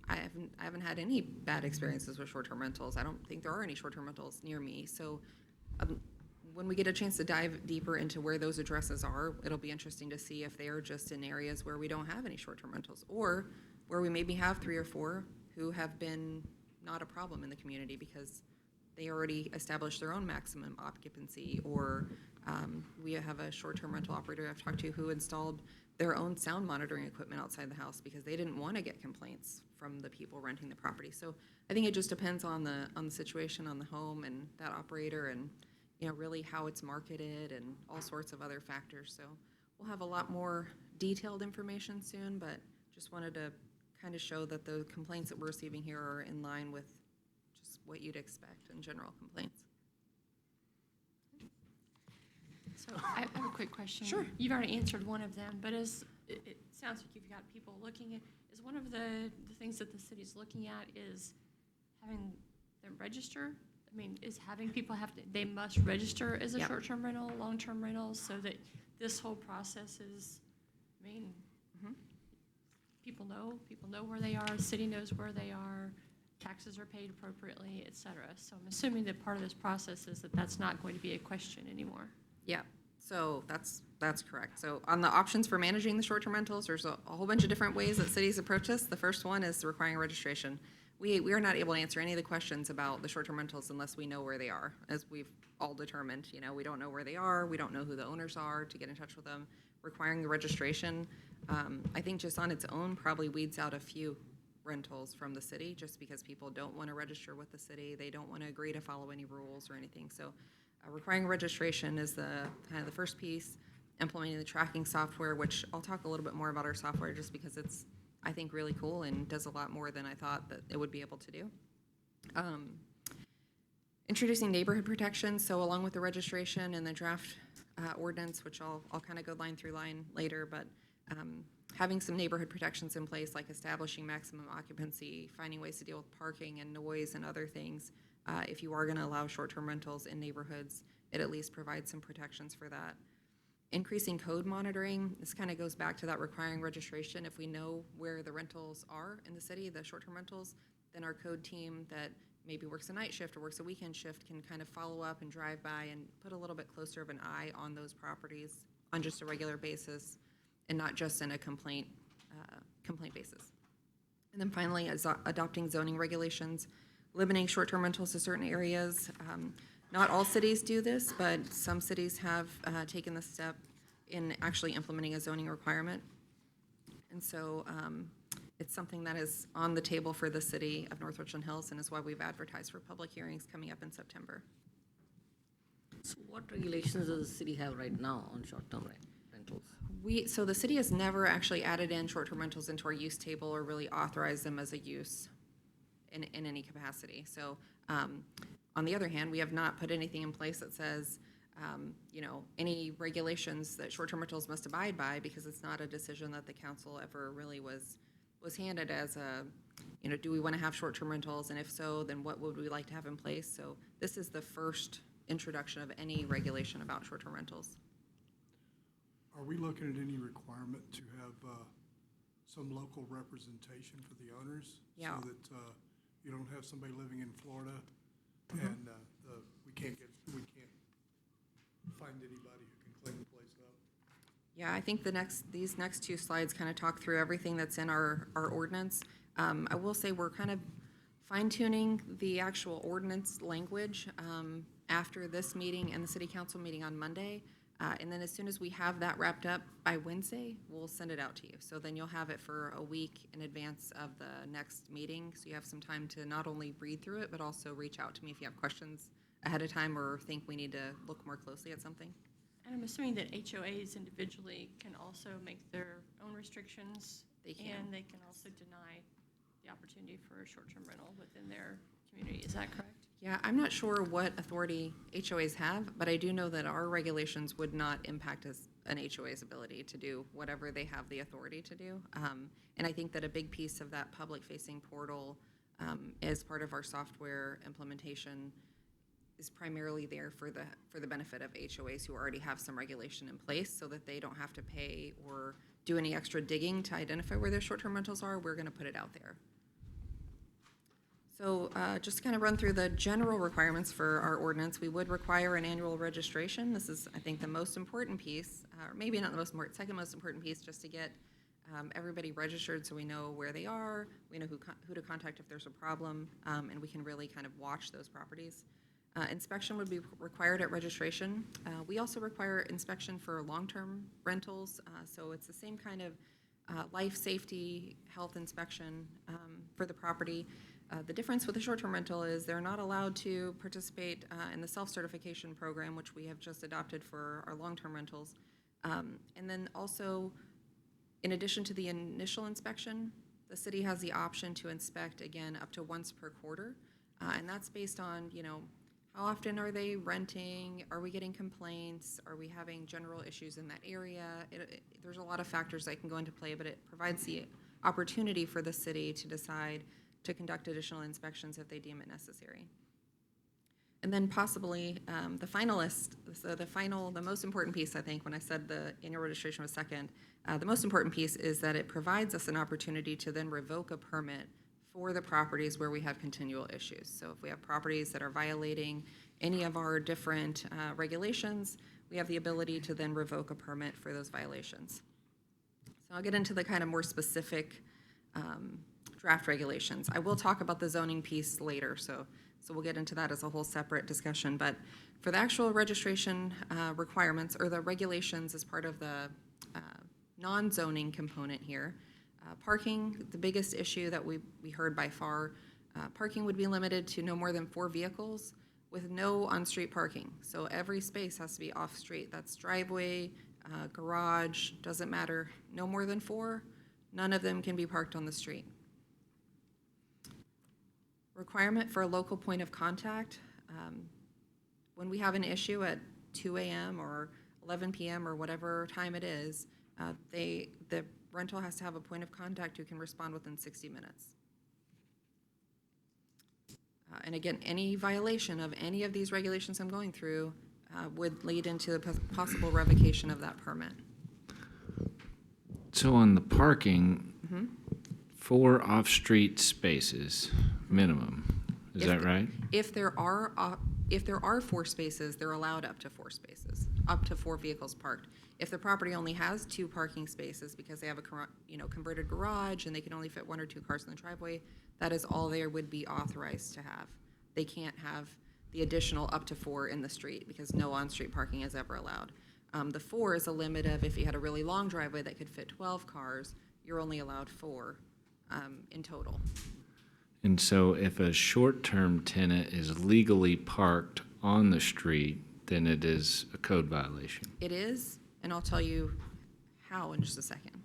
I haven't had any bad experiences with short-term rentals. I don't think there are any short-term rentals near me. So when we get a chance to dive deeper into where those addresses are, it'll be interesting to see if they are just in areas where we don't have any short-term rentals, or where we maybe have 3 or 4 who have been not a problem in the community because they already established their own maximum occupancy, or we have a short-term rental operator I've talked to who installed their own sound monitoring equipment outside the house because they didn't want to get complaints from the people renting the property. So I think it just depends on the situation, on the home and that operator, and really how it's marketed and all sorts of other factors. So we'll have a lot more detailed information soon, but just wanted to kind of show that the complaints that we're receiving here are in line with just what you'd expect in general complaints. So I have a quick question. Sure. You've already answered one of them, but it sounds like you've got people looking at, is one of the things that the city's looking at is having them register? I mean, is having people they must register as a Yep. short-term rental, long-term rental, so that this whole process is, people know where they are, the city knows where they are, taxes are paid appropriately, et cetera. So I'm assuming that part of this process is that that's not going to be a question anymore. Yeah, so that's correct. So on the options for managing the short-term rentals, there's a whole bunch of different ways that cities approach this. The first one is requiring registration. We are not able to answer any of the questions about the short-term rentals unless we know where they are, as we've all determined. We don't know where they are, we don't know who the owners are to get in touch with them. Requiring the registration, I think just on its own probably weeds out a few rentals from the city, just because people don't want to register with the city, they don't want to agree to follow any rules or anything. So requiring registration is the first piece. Implementing the tracking software, which I'll talk a little bit more about our software just because it's, I think, really cool and does a lot more than I thought that it would be able to do. Introducing neighborhood protections, so along with the registration and the draft ordinance, which I'll kind of go line through line later, but having some neighborhood protections in place, like establishing maximum occupancy, finding ways to deal with parking and noise and other things. If you are going to allow short-term rentals in neighborhoods, it at least provides some protections for that. Increasing code monitoring, this kind of goes back to that requiring registration. If we know where the rentals are in the city, the short-term rentals, then our code team that maybe works a night shift or works a weekend shift can kind of follow up and drive by and put a little bit closer of an eye on those properties on just a regular basis and not just in a complaint basis. And then finally, adopting zoning regulations, limiting short-term rentals to certain areas. Not all cities do this, but some cities have taken the step in actually implementing a zoning requirement. And so it's something that is on the table for the city of North Richland Hills and is why we've advertised for public hearings coming up in September. So what regulations does the city have right now on short-term rentals? So the city has never actually added in short-term rentals into our use table or really authorized them as a use in any capacity. So, on the other hand, we have not put anything in place that says, any regulations that short-term rentals must abide by, because it's not a decision that the council ever really was handed as a, do we want to have short-term rentals? And if so, then what would we like to have in place? So this is the first introduction of any regulation about short-term rentals. Are we looking at any requirement to have some local representation for the owners? Yeah. So that you don't have somebody living in Florida and we can't find anybody who can clean the place up? Yeah, I think these next two slides kind of talk through everything that's in our ordinance. I will say we're kind of fine-tuning the actual ordinance language after this meeting and the city council meeting on Monday. And then as soon as we have that wrapped up by Wednesday, we'll send it out to you. So then you'll have it for a week in advance of the next meeting. So you have some time to not only read through it, but also reach out to me if you have questions ahead of time or think we need to look more closely at something. And I'm assuming that HOAs individually can also make their own restrictions. They can. And they can also deny the opportunity for a short-term rental within their community. Is that correct? Yeah, I'm not sure what authority HOAs have, but I do know that our regulations would not impact an HOA's ability to do whatever they have the authority to do. And I think that a big piece of that public-facing portal as part of our software implementation is primarily there for the benefit of HOAs who already have some regulation in place, so that they don't have to pay or do any extra digging to identify where their short-term rentals are. We're going to put it out there. So just to kind of run through the general requirements for our ordinance, we would require an annual registration. This is, I think, the most important piece, or maybe not the most important, second most important piece, just to get everybody registered so we know where they are, we know who to contact if there's a problem, and we can really kind of watch those properties. Inspection would be required at registration. We also require inspection for long-term rentals, so it's the same kind of life, safety, health inspection for the property. The difference with the short-term rental is they're not allowed to participate in the self-certification program, which we have just adopted for our long-term rentals. And then also, in addition to the initial inspection, the city has the option to inspect again up to once per quarter. And that's based on, how often are they renting? Are we getting complaints? Are we having general issues in that area? There's a lot of factors that can go into play, but it provides the opportunity for the city to decide to conduct additional inspections if they deem it necessary. And then possibly the finalist, so the most important piece, I think, when I said the annual registration was second, the most important piece is that it provides us an opportunity to then revoke a permit for the properties where we have continual issues. So if we have properties that are violating any of our different regulations, we have the ability to then revoke a permit for those violations. So I'll get into the kind of more specific draft regulations. I will talk about the zoning piece later, so we'll get into that as a whole separate discussion. But for the actual registration requirements or the regulations as part of the non-zoning component here, parking, the biggest issue that we heard by far, parking would be limited to no more than 4 vehicles with no on-street parking. So every space has to be off-street. That's driveway, garage, doesn't matter, no more than 4. None of them can be parked on the street. Requirement for a local point of contact. When we have an issue at 2 a.m. or 11 p.m. or whatever time it is, the rental has to have a point of contact who can respond within 60 minutes. And again, any violation of any of these regulations I'm going through would lead into the possible revocation of that permit. So on the parking, 4 off-street spaces minimum. Is that right? If there are 4 spaces, they're allowed up to 4 spaces, up to 4 vehicles parked. If the property only has 2 parking spaces because they have a converted garage and they can only fit 1 or 2 cars in the driveway, that is all they would be authorized to have. They can't have the additional up to 4 in the street because no on-street parking is ever allowed. The 4 is a limit of if you had a really long driveway that could fit 12 cars, you're only allowed 4 in total. And so if a short-term tenant is legally parked on the street, then it is a code violation. It is, and I'll tell you how in just a second.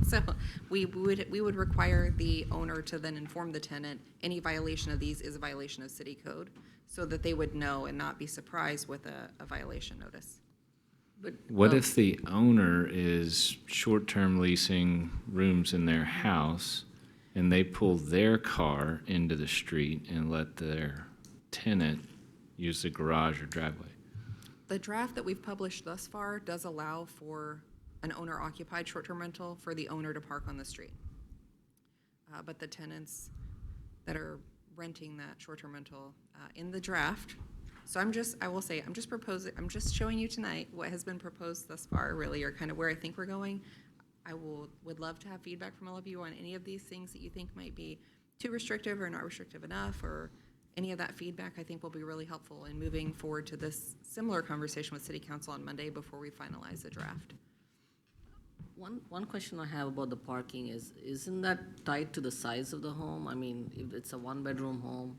So we would require the owner to then inform the tenant, any violation of these is a violation of city code, so that they would know and not be surprised with a violation notice. But What if the owner is short-term leasing rooms in their house and they pull their car into the street and let their tenant use the garage or driveway? The draft that we've published thus far does allow for an owner-occupied short-term rental for the owner to park on the street. But the tenants that are renting that short-term rental in the draft, so I'm just proposing, I'm just showing you tonight what has been proposed thus far, really, or kind of where I think we're going. I would love to have feedback from all of you on any of these things that you think might be too restrictive or not restrictive enough, or any of that feedback I think will be really helpful in moving forward to this similar conversation with City Council on Monday before we finalize the draft. one question I have about the parking is, isn't that tied to the size of the home? I mean, if it's a one-bedroom home,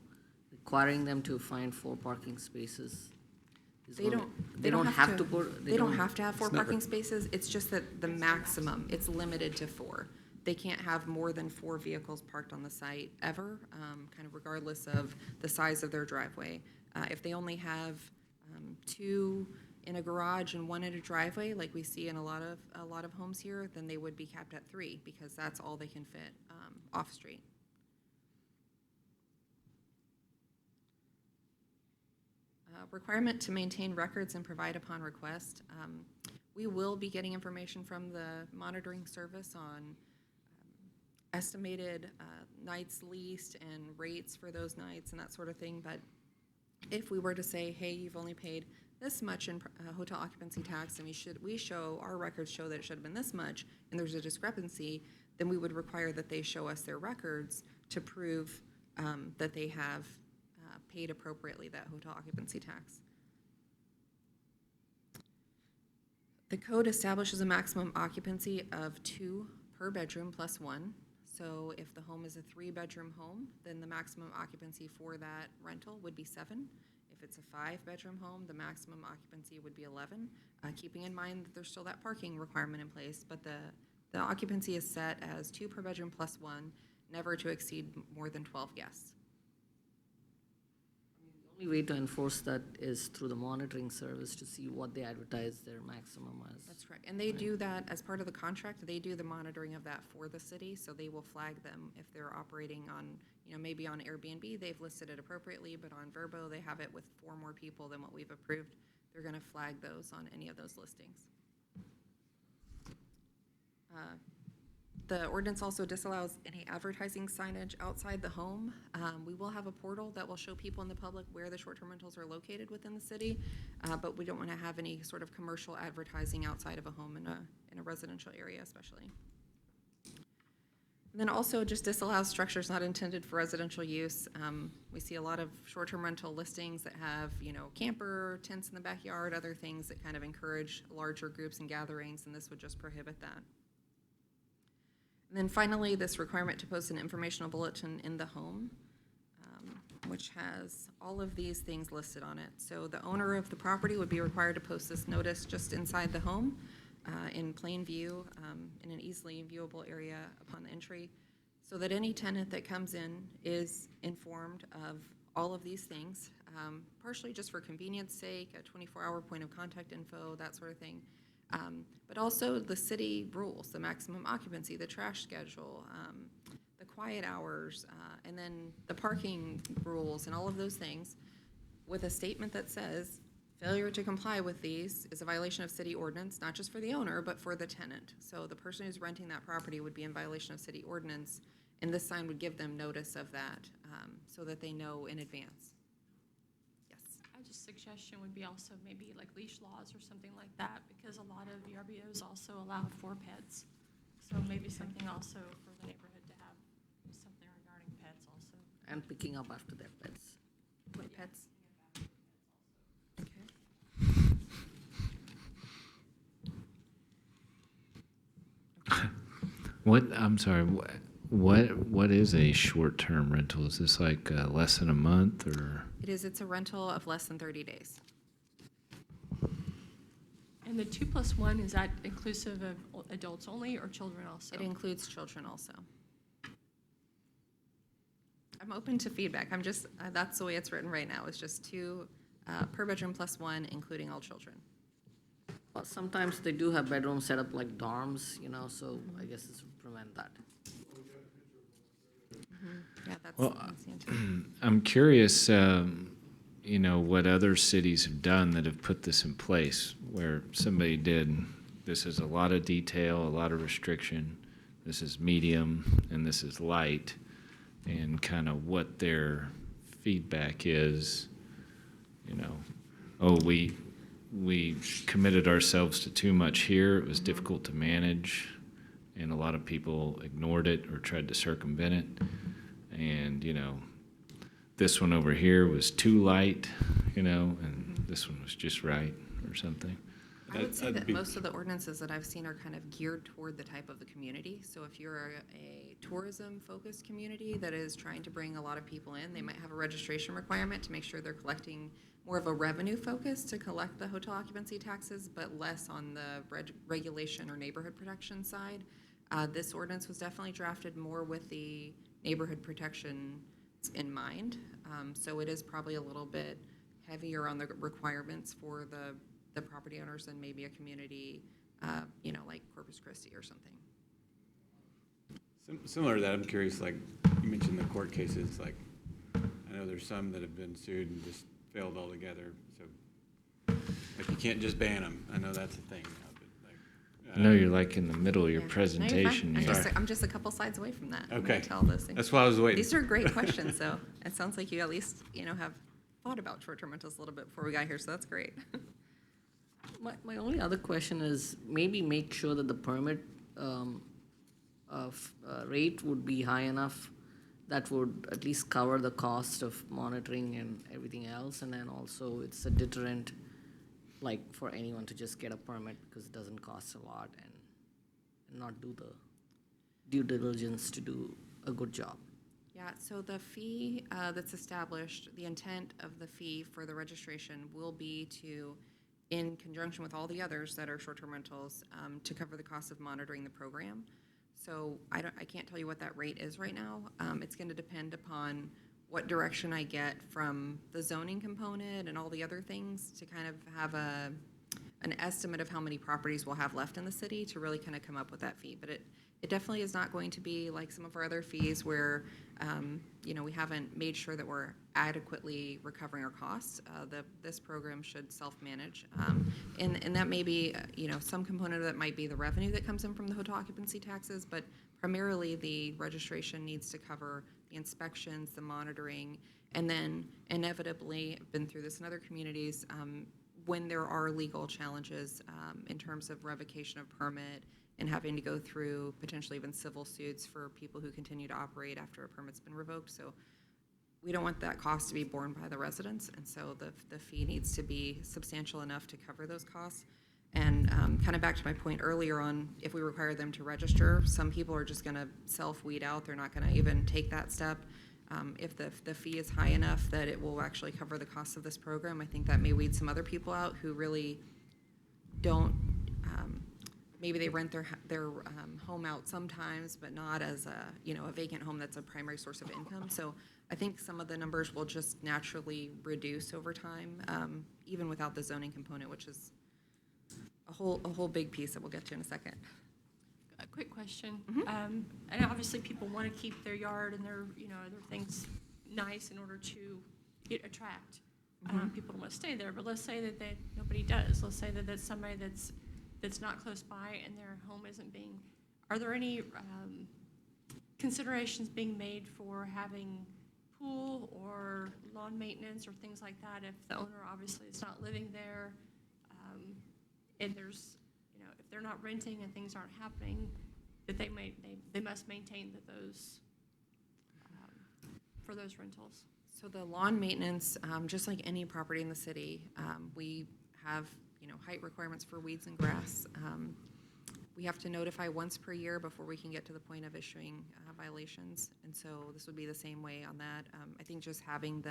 requiring them to find 4 parking spaces. is They gonna- don't. They don't have to put. They don't have to have 4 parking spaces. It's just that the maximum, it's limited to 4. They can't have more than 4 vehicles parked on the site ever, kind of regardless of the size of their driveway. If they only have 2 in a garage and 1 in a driveway, like we see in a lot of homes here, then they would be capped at 3 because that's all they can fit off street. Requirement to maintain records and provide upon request. We will be getting information from the monitoring service on estimated nights leased and rates for those nights and that sort of thing. But if we were to say, hey, you've only paid this much in hotel occupancy tax, and our records show that it should have been this much, and there's a discrepancy, then we would require that they show us their records to prove that they have paid appropriately that hotel occupancy tax. The code establishes a maximum occupancy of 2 per bedroom plus 1. So if the home is a 3-bedroom home, then the maximum occupancy for that rental would be 7. If it's a 5-bedroom home, the maximum occupancy would be 11, keeping in mind that there's still that parking requirement in place, but the occupancy is set as 2 per bedroom plus 1, never to exceed more than 12 guests. The only way to enforce that is through the monitoring service to see what they advertise their maximum as. That's correct. And they do that as part of the contract. They do the monitoring of that for the city, so they will flag them if they're operating on, maybe on Airbnb, they've listed it appropriately, but on Vrbo, they have it with 4 more people than what we've approved. They're going to flag those on any of those listings. The ordinance also disallows any advertising signage outside the home. We will have a portal that will show people in the public where the short-term rentals are located within the city, but we don't want to have any sort of commercial advertising outside of a home in a residential area especially. And then also just disallows structures not intended for residential use. We see a lot of short-term rental listings that have, camper, tents in the backyard, other things that kind of encourage larger groups and gatherings, and this would just prohibit that. And then finally, this requirement to post an informational bulletin in the home, which has all of these things listed on it. So the owner of the property would be required to post this notice just inside the home in plain view, in an easily viewable area upon the entry, so that any tenant that comes in is informed of all of these things, partially just for convenience sake, a 24-hour point of contact info, that sort of thing. But also the city rules, the maximum occupancy, the trash schedule, the quiet hours, and then the parking rules and all of those things, with a statement that says failure to comply with these is a violation of city ordinance, not just for the owner, but for the tenant. So the person who's renting that property would be in violation of city ordinance, and this sign would give them notice of that so that they know in advance. Just suggestion would be also maybe like leash laws or something like that, because a lot of VRBOs also allow 4 pets. So maybe something also for the neighborhood to have something regarding pets also. And picking up after their pets. What pets? Okay. I'm sorry, what is a short-term rental? Is this like less than a month or? It's a rental of less than 30 days. And the 2+1, is that inclusive of adults only or children also? It includes children also. I'm open to feedback. I'm just, that's the way it's written right now. It's just 2 per bedroom plus 1, including all children. Well, sometimes they do have bedrooms set up like dorms, you know, so I guess this would prevent that. Yeah, that's, Well, that's the intent. I'm curious, you know, what other cities have done that have put this in place, where somebody did, this is a lot of detail, a lot of restriction, this is medium, and this is light, and kind of what their feedback is, you know. Oh, we committed ourselves to too much here, it was difficult to manage, and a lot of people ignored it or tried to circumvent it. And, you know, this one over here was too light, you know, and this one was just right or something. I would say I'd that be- most of the ordinances that I've seen are kind of geared toward the type of the community. So if you're a tourism-focused community that is trying to bring a lot of people in, they might have a registration requirement to make sure they're collecting more of a revenue focus to collect the hotel occupancy taxes, but less on the regulation or neighborhood protection side. This ordinance was definitely drafted more with the neighborhood protection in mind. So it is probably a little bit heavier on the requirements for the property owners than maybe a community, you know, like Corpus Christi or something. Similar to that, I'm curious, like, you mentioned the court cases, like, I know there's some that have been sued and just failed altogether, so, like, you can't just ban them. I know that's a thing. But, like, I know you're like in the middle of your Yeah. No, you're fine. presentation I'm here. just, I'm just a couple slides away from that. I'm gonna Okay. tell those things. That's why I was waiting. These are great questions, though. It sounds like you at least, you know, have thought about short-term rentals a little bit before we got here, so that's great. My only other question is maybe make sure that the permit rate would be high enough that would at least cover the cost of monitoring and everything else, and then also it's a deterrent, like for anyone to just get a permit because it doesn't cost a lot and not do the due diligence to do a good job. Yeah, so the fee that's established, the intent of the fee for the registration will be to, in conjunction with all the others that are short-term rentals, to cover the cost of monitoring the program. So I can't tell you what that rate is right now. It's going to depend upon what direction I get from the zoning component and all the other things to kind of have an estimate of how many properties we'll have left in the city to really kind of come up with that fee. But it definitely is not going to be like some of our other fees where, you know, we haven't made sure that we're adequately recovering our costs. This program should self-manage. And that may be, you know, some component of that might be the revenue that comes in from the hotel occupancy taxes, but primarily the registration needs to cover the inspections, the monitoring, and then inevitably, I've been through this in other communities, when there are legal challenges in terms of revocation of permit, and having to go through potentially even civil suits for people who continue to operate after a permit's been revoked. So we don't want that cost to be borne by the residents, and so the fee needs to be substantial enough to cover those costs. And kind of back to my point earlier on, if we require them to register, some people are just gonna self-weed out, they're not gonna even take that step. If the fee is high enough that it will actually cover the cost of this program, I think that may weed some other people out who really don't, maybe they rent their home out sometimes, but not as a vacant home that's a primary source of income. So I think some of the numbers will just naturally reduce over time, even without the zoning component, which is a whole big piece that we'll get to in a second. A quick question. And obviously, people want to keep their yard and their things nice in order to attract people to want to stay there. But let's say that nobody does. Let's say that that's somebody that's not close by and their home isn't being. Are there any considerations being made for having pool or lawn maintenance or things like that if the owner obviously is not living there, and there's if they're not renting and things aren't happening, that they must maintain those for those rentals? So the lawn maintenance, just like any property in the city, we have height requirements for weeds and grass. We have to notify once per year before we can get to the point of issuing violations, and so this would be the same way on that. I think just having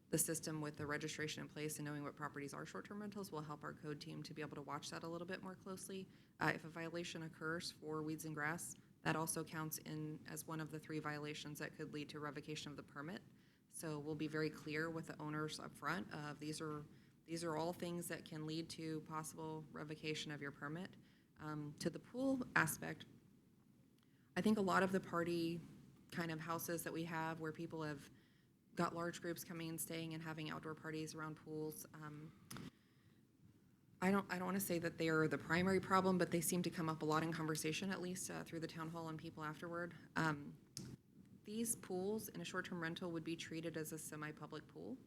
the system with the registration in place and knowing what properties are short-term rentals will help our code team to be able to watch that a little bit more closely. If a violation occurs for weeds and grass, that also counts in as one of the 3 violations that could lead to revocation of the permit. So we'll be very clear with the owners up front of these are all things that can lead to possible revocation of your permit. To the pool aspect, I think a lot of the party kind of houses that we have where people have got large groups coming and staying and having outdoor parties around pools. I don't want to say that they are the primary problem, but they seem to come up a lot in conversation, at least through the town hall and people afterward. These pools in a short-term rental would be treated as a semi-public pool.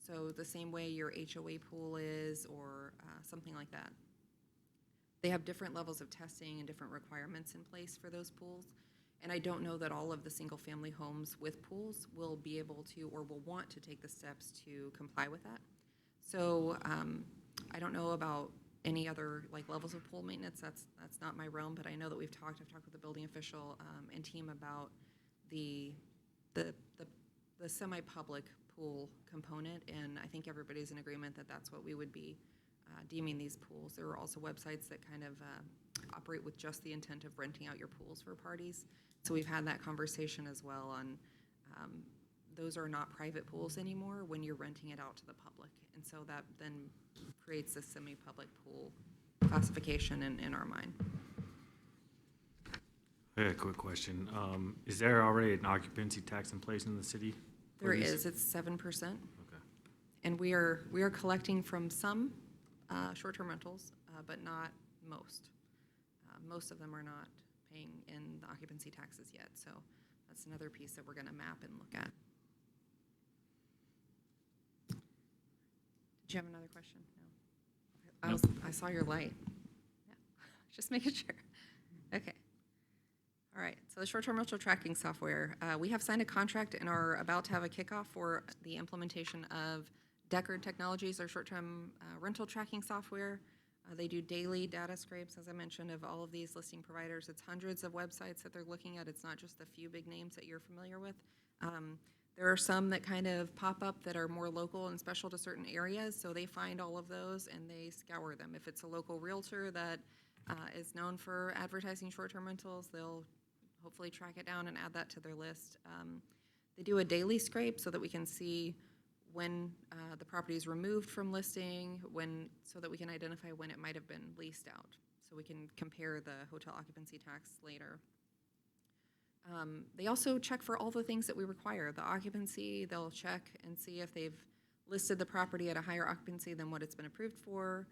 So the same way your HOA pool is or something like that. They have different levels of testing and different requirements in place for those pools. And I don't know that all of the single-family homes with pools will be able to or will want to take the steps to comply with that. So I don't know about any other like levels of pool maintenance. That's not my realm, but I know that I've talked with the building official and team about the semi-public pool component, and I think everybody's in agreement that that's what we would be deeming these pools. There are also websites that kind of operate with just the intent of renting out your pools for parties. So we've had that conversation as well on those are not private pools anymore when you're renting it out to the public. And so that then creates a semi-public pool classification in our mind. I got a quick question. Is there already an occupancy tax in place in the city? There is, it's 7%. Okay. And we are collecting from some short-term rentals, but not most. Most of them are not paying in the occupancy taxes yet, so that's another piece that we're gonna map and look at. Did you have another question? No. I saw your light. Yeah, just making sure. Okay. All right, so the short-term rental tracking software, we have signed a contract and are about to have a kickoff for the implementation of Deckard Technologies, our short-term rental tracking software. They do daily data scrapes, as I mentioned, of all of these listing providers. It's hundreds of websites that they're looking at. It's not just a few big names that you're familiar with. There are some that kind of pop up that are more local and special to certain areas, so they find all of those and they scour them. If it's a local realtor that is known for advertising short-term rentals, they'll hopefully track it down and add that to their list. They do a daily scrape so that we can see when the property is removed from listing, so that we can identify when it might have been leased out, so we can compare the hotel occupancy tax later. They also check for all the things that we require. The occupancy, they'll check and see if they've listed the property at a higher occupancy than what it's been approved for.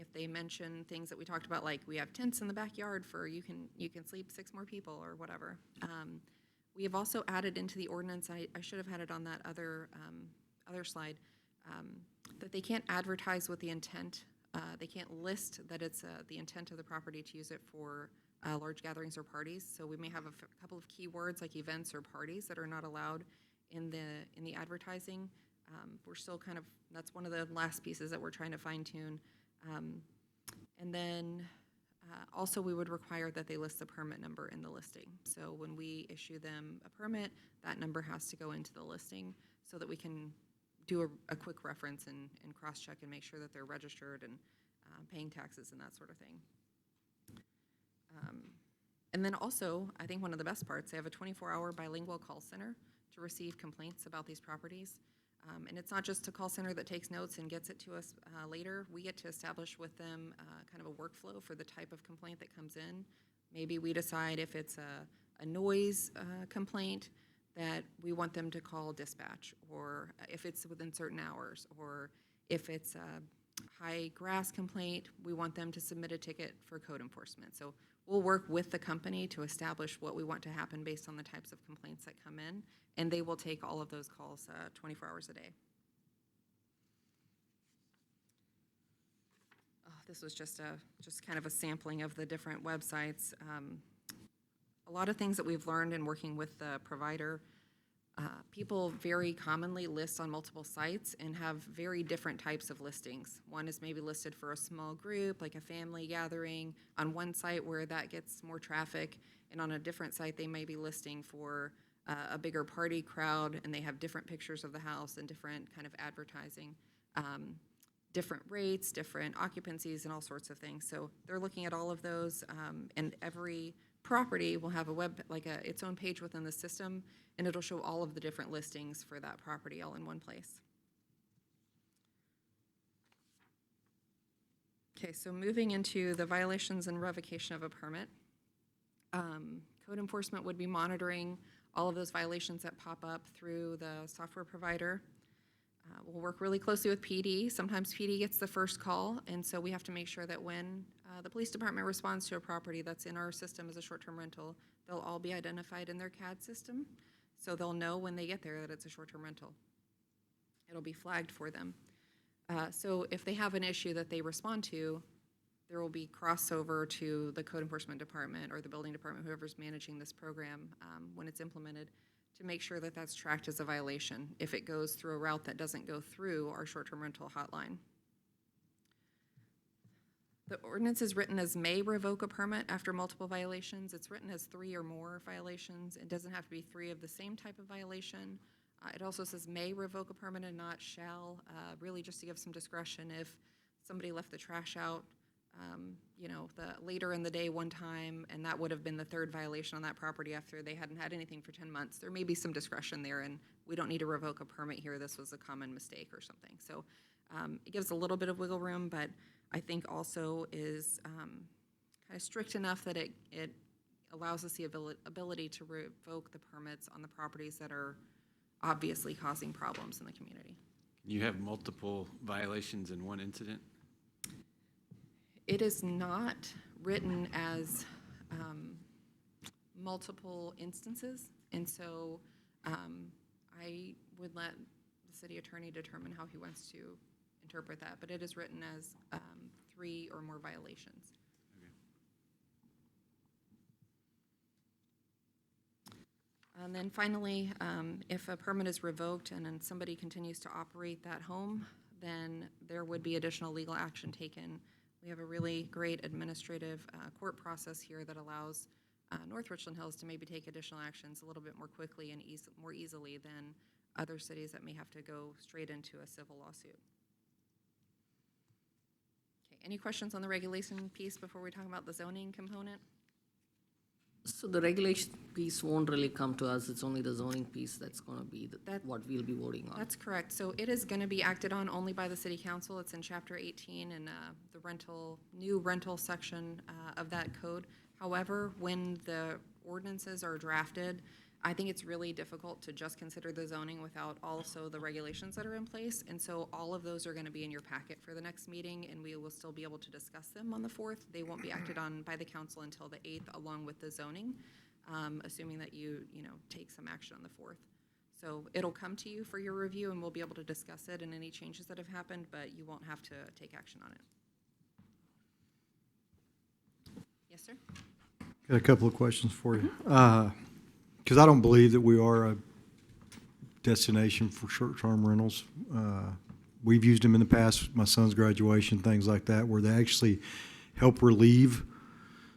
If they mention things that we talked about, like we have tents in the backyard for you can sleep 6 more people or whatever. We have also added into the ordinance, I should have had it on that other slide, that they can't advertise with the intent. They can't list that it's the intent of the property to use it for large gatherings or parties. So we may have a couple of keywords like events or parties that are not allowed in the advertising. We're still kind of, that's one of the last pieces that we're trying to fine tune. And then also we would require that they list the permit number in the listing. So when we issue them a permit, that number has to go into the listing so that we can do a quick reference and cross-check and make sure that they're registered and paying taxes and that sort of thing. And then also, I think one of the best parts, they have a 24-hour bilingual call center to receive complaints about these properties. And it's not just a call center that takes notes and gets it to us later. We get to establish with them kind of a workflow for the type of complaint that comes in. Maybe we decide if it's a noise complaint that we want them to call dispatch, or if it's within certain hours, or if it's a high grass complaint, we want them to submit a ticket for code enforcement. So we'll work with the company to establish what we want to happen based on the types of complaints that come in, and they will take all of those calls 24 hours a day. Oh, this was just kind of a sampling of the different websites. A lot of things that we've learned in working with the provider. People very commonly list on multiple sites and have very different types of listings. One is maybe listed for a small group, like a family gathering, on one site where that gets more traffic, and on a different site they may be listing for a bigger party crowd, and they have different pictures of the house and different kind of advertising, different rates, different occupancies, and all sorts of things. So they're looking at all of those, and every property will have its own page within the system, and it'll show all of the different listings for that property all in one place. Okay, so moving into the violations and revocation of a permit. Code enforcement would be monitoring all of those violations that pop up through the software provider. We'll work really closely with PD. Sometimes PD gets the first call, and so we have to make sure that when the police department responds to a property that's in our system as a short-term rental, they'll all be identified in their CAD system, so they'll know when they get there that it's a short-term rental. It'll be flagged for them. So if they have an issue that they respond to, there will be crossover to the code enforcement department or the building department, whoever's managing this program when it's implemented, to make sure that that's tracked as a violation if it goes through a route that doesn't go through our short-term rental hotline. The ordinance is written as may revoke a permit after multiple violations. It's written as 3 or more violations. It doesn't have to be 3 of the same type of violation. It also says may revoke a permit and not shall, really just to give some discretion if somebody left the trash out, later in the day one time, and that would have been the 3rd violation on that property after they hadn't had anything for 10 months. There may be some discretion there, and we don't need to revoke a permit here. This was a common mistake or something. So it gives a little bit of wiggle room, but I think also is kind of strict enough that it allows us the ability to revoke the permits on the properties that are obviously causing problems in the community. You have multiple violations in one incident? It is not written as multiple instances, and so I would let the city attorney determine how he wants to interpret that, but it is written as 3 or more violations. And then finally, if a permit is revoked and then somebody continues to operate that home, then there would be additional legal action taken. We have a really great administrative court process here that allows North Richland Hills to maybe take additional actions a little bit more quickly and more easily than other cities that may have to go straight into a civil lawsuit. Okay, any questions on the regulation piece before we talk about the zoning component? So the regulation piece won't really come to us, it's only the zoning piece that's gonna be what we'll be voting on. That's correct. So it is going to be acted on only by the city council. It's in chapter 18 in the new rental section of that code. However, when the ordinances are drafted, I think it's really difficult to just consider the zoning without also the regulations that are in place. And so all of those are going to be in your packet for the next meeting, and we will still be able to discuss them on the 4th. They won't be acted on by the council until the 8th, along with the zoning, assuming that you take some action on the 4th. So it'll come to you for your review, and we'll be able to discuss it and any changes that have happened, but you won't have to take action on it. Yes, sir? Got a couple of questions for you. Because I don't believe that we are a destination for short-term rentals. We've used them in the past, my son's graduation, things like that, where they actually help relieve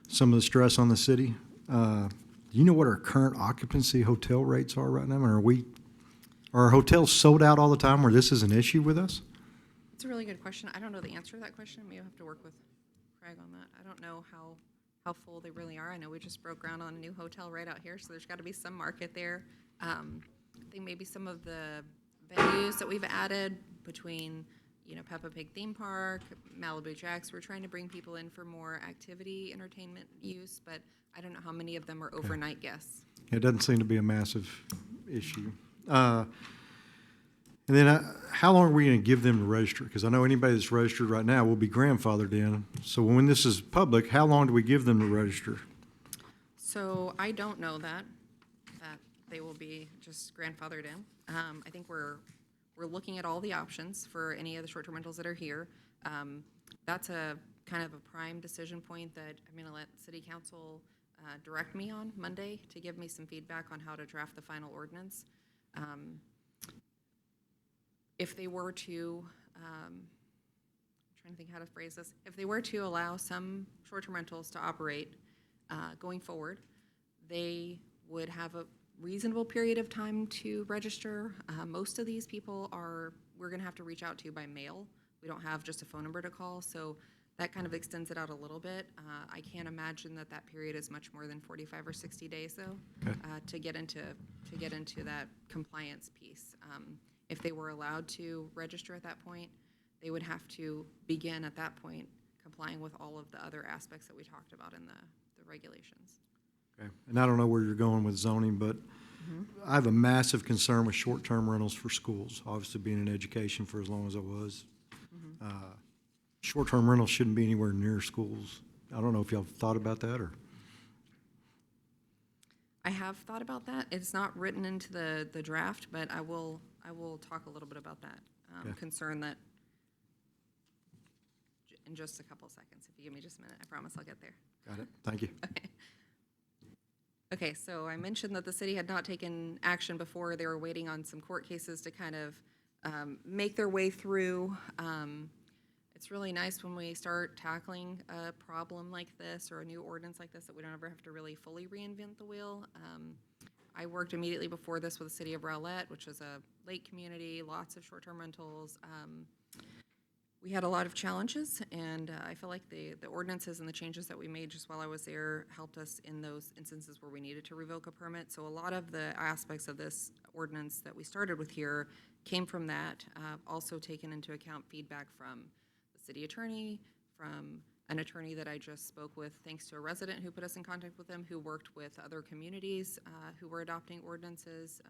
some of the stress on the city. Do you know what our current occupancy hotel rates are right now? Are our hotels sold out all the time where this is an issue with us? It's a really good question. I don't know the answer to that question. Maybe I'll have to work with Craig on that. I don't know how full they really are. I know we just broke ground on a new hotel right out here, so there's got to be some market there. I think maybe some of the venues that we've added between, Peppa Pig theme park, Malibu Jacks, we're trying to bring people in for more activity, entertainment use, but I don't know how many of them are overnight guests. It doesn't seem to be a massive issue. And then how long are we going to give them to register? Because I know anybody that's registered right now will be grandfathered in. So when this is public, how long do we give them to register? So I don't know that they will be just grandfathered in. I think we're looking at all the options for any of the short-term rentals that are here. That's a kind of a prime decision point that I'm going to let City Council direct me on Monday to give me some feedback on how to draft the final ordinance. If they were to, I'm trying to think how to phrase this, if they were to allow some short-term rentals to operate going forward, they would have a reasonable period of time to register. Most of these people we're gonna have to reach out to by mail. We don't have just a phone number to call, so that kind of extends it out a little bit. I can't imagine that that period is much more than 45 or 60 days, though, to get into that compliance piece. If they were allowed to register at that point, they would have to begin at that point complying with all of the other aspects that we talked about in the regulations. Okay. And I don't know where you're going with zoning, but I have a massive concern with short-term rentals for schools, obviously being in education for as long as I was. Short-term rentals shouldn't be anywhere near schools. I don't know if y'all have thought about that, or? I have thought about that. It's not written into the draft, but I will talk a little bit about that Okay. concern that in just a couple of seconds. If you give me just a minute, I promise I'll get there. Got it. Thank you. Okay, so I mentioned that the city had not taken action before. They were waiting on some court cases to kind of make their way through. It's really nice when we start tackling a problem like this or a new ordinance like this that we don't ever have to really fully reinvent the wheel. I worked immediately before this with the city of Rowlett, which is a lake community, lots of short-term rentals. We had a lot of challenges, and I feel like the ordinances and the changes that we made just while I was there helped us in those instances where we needed to revoke a permit. So a lot of the aspects of this ordinance that we started with here came from that, also taken into account feedback from the city attorney, from an attorney that I just spoke with, thanks to a resident who put us in contact with him, who worked with other communities who were adopting ordinances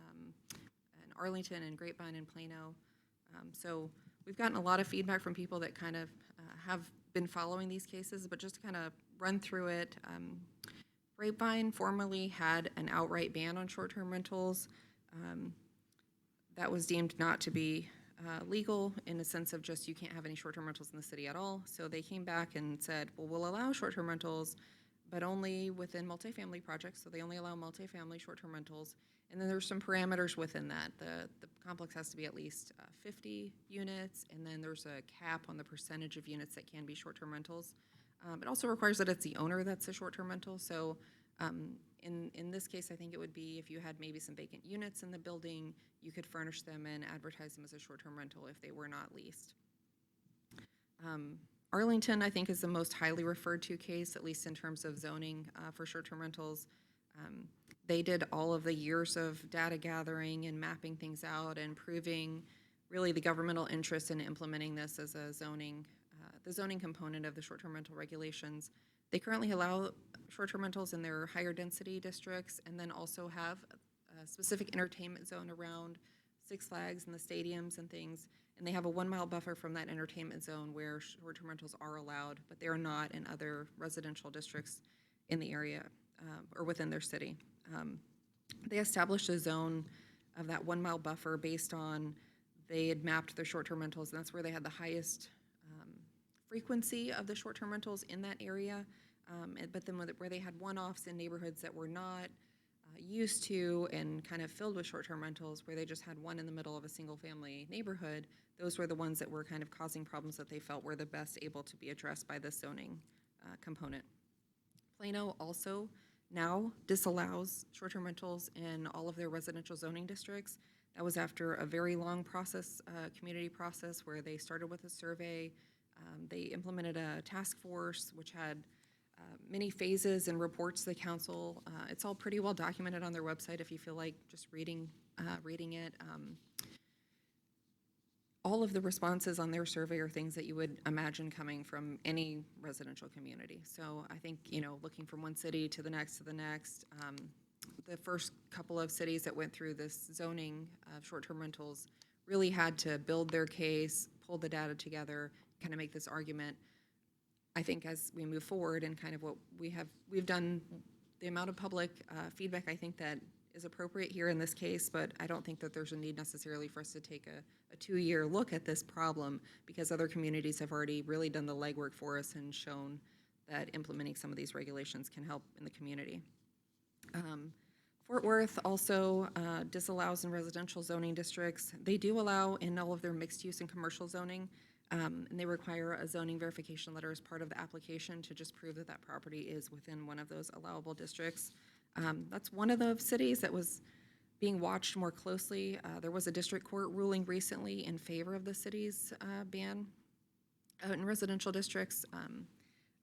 in Arlington and Grapevine and Plano. So we've gotten a lot of feedback from people that kind of have been following these cases, but just to kind of run through it. Grapevine formerly had an outright ban on short-term rentals. That was deemed not to be legal in the sense of just you can't have any short-term rentals in the city at all. So they came back and said, well, we'll allow short-term rentals, but only within multifamily projects. So they only allow multifamily short-term rentals. And then there's some parameters within that. The complex has to be at least 50 units, and then there's a cap on the percentage of units that can be short-term rentals. It also requires that it's the owner that's a short-term rental. So in this case, I think it would be if you had maybe some vacant units in the building, you could furnish them and advertise them as a short-term rental if they were not leased. Arlington, I think, is the most highly referred to case, at least in terms of zoning for short-term rentals. They did all of the years of data gathering and mapping things out and proving really the governmental interest in implementing this as a zoning, the zoning component of the short-term rental regulations. They currently allow short-term rentals in their higher density districts and then also have a specific entertainment zone around Six Flags and the stadiums and things. And they have a 1 mile buffer from that entertainment zone where short-term rentals are allowed, but they are not in other residential districts in the area or within their city. They established a zone of that 1 mile buffer based on they had mapped their short-term rentals, and that's where they had the highest frequency of the short-term rentals in that area. But then where they had one-offs in neighborhoods that were not used to and kind of filled with short-term rentals, where they just had one in the middle of a single-family neighborhood, those were the ones that were kind of causing problems that they felt were the best able to be addressed by this zoning component. Plano also now disallows short-term rentals in all of their residential zoning districts. That was after a very long process, community process, where they started with a survey. They implemented a task force, which had many phases and reports to the council. It's all pretty well documented on their website if you feel like just reading it. All of the responses on their survey are things that you would imagine coming from any residential community. So I think, looking from one city to the next, the first couple of cities that went through this zoning of short-term rentals really had to build their case, pull the data together, kind of make this argument. I think as we move forward and kind of what we've done, the amount of public feedback, I think that is appropriate here in this case, but I don't think that there's a need necessarily for us to take a 2-year look at this problem, because other communities have already really done the legwork for us and shown that implementing some of these regulations can help in the community. Fort Worth also disallows in residential zoning districts. They do allow in all of their mixed use and commercial zoning, and they require a zoning verification letter as part of the application to just prove that that property is within one of those allowable districts. That's one of the cities that was being watched more closely. There was a district court ruling recently in favor of the city's ban in residential districts.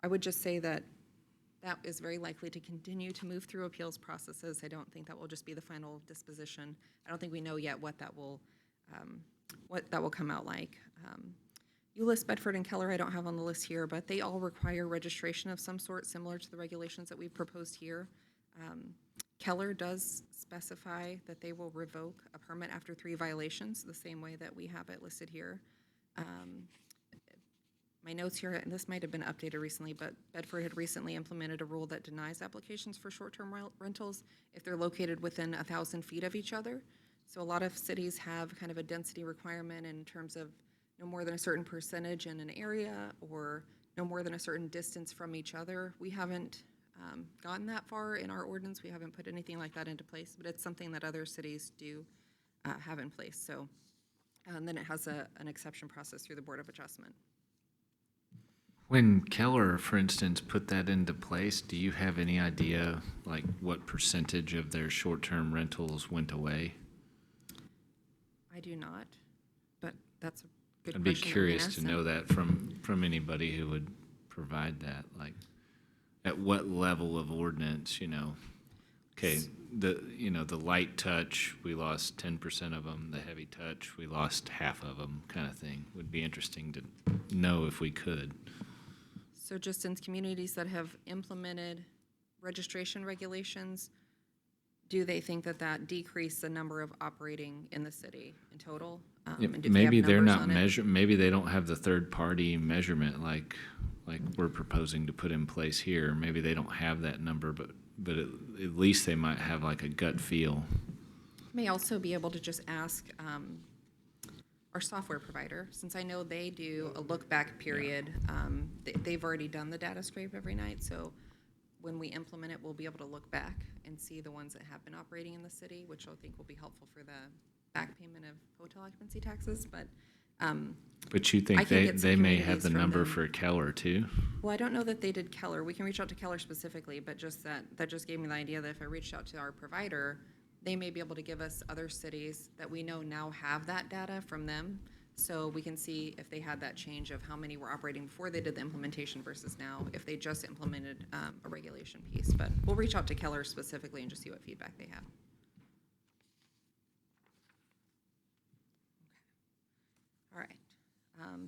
I would just say that that is very likely to continue to move through appeals processes. I don't think that will just be the final disposition. I don't think we know yet what that will come out like. Euless, Bedford, and Keller I don't have on the list here, but they all require registration of some sort, similar to the regulations that we've proposed here. Keller does specify that they will revoke a permit after 3 violations, the same way that we have it listed here. My notes here, and this might have been updated recently, but Bedford had recently implemented a rule that denies applications for short-term rentals if they're located within 1,000 feet of each other. So a lot of cities have kind of a density requirement in terms of no more than a certain percentage in an area or no more than a certain distance from each other. We haven't gotten that far in our ordinance. We haven't put anything like that into place, but it's something that other cities do have in place. So, and then it has an exception process through the Board of Adjustment. When Keller, for instance, put that into place, do you have any idea, like, what percentage of their short-term rentals went away? I do not, but that's a good I'd be question that we can curious ask to them. know that from anybody who would provide that, like, at what level of ordinance, okay, the light touch, we lost 10% of them, the heavy touch, we lost half of them, kind of thing. Would be interesting to know if we could. So just in communities that have implemented registration regulations, do they think that that decreased the number of operating in the city in total? And if they have Maybe they're numbers not on it? maybe they don't have the third-party measurement like we're proposing to put in place here. Maybe they don't have that number, but at least they might have like a gut feel. May also be able to just ask our software provider, since I know they do a look-back period. They've already done the data scrape every night, so when we implement it, we'll be able to look back and see the ones that have been operating in the city, which I think will be helpful for the back payment of hotel occupancy taxes, but But you I think can get some they may have communities the from number them. for Keller too? well, I don't know that they did Keller. We can reach out to Keller specifically, but just that just gave me the idea that if I reached out to our provider, they may be able to give us other cities that we know now have that data from them. So we can see if they had that change of how many were operating before they did the implementation versus now, if they just implemented a regulation piece. But we'll reach out to Keller specifically and just see what feedback they have. All right.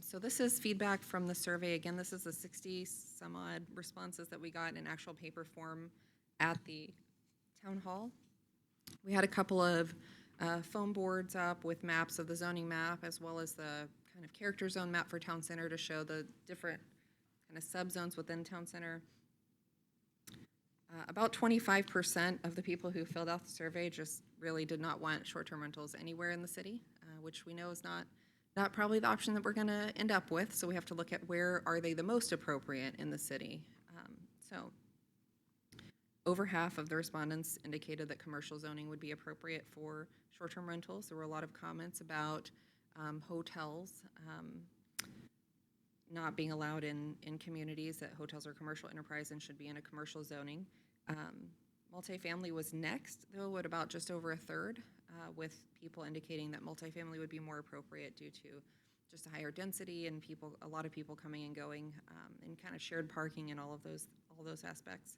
So this is feedback from the survey. Again, this is the 60 some odd responses that we got in actual paper form at the town hall. We had a couple of foam boards up with maps of the zoning map as well as the kind of character zone map for town center to show the different kind of subzones within town center. About 25% of the people who filled out the survey just really did not want short-term rentals anywhere in the city, which we know is not probably the option that we're going to end up with. So we have to look at where are they the most appropriate in the city. So over half of the respondents indicated that commercial zoning would be appropriate for short-term rentals. There were a lot of comments about hotels not being allowed in communities, that hotels are commercial enterprise and should be in a commercial zoning. Multifamily was next, though, at about just over a third, with people indicating that multifamily would be more appropriate due to just a higher density and a lot of people coming and going, and kind of shared parking and all those aspects.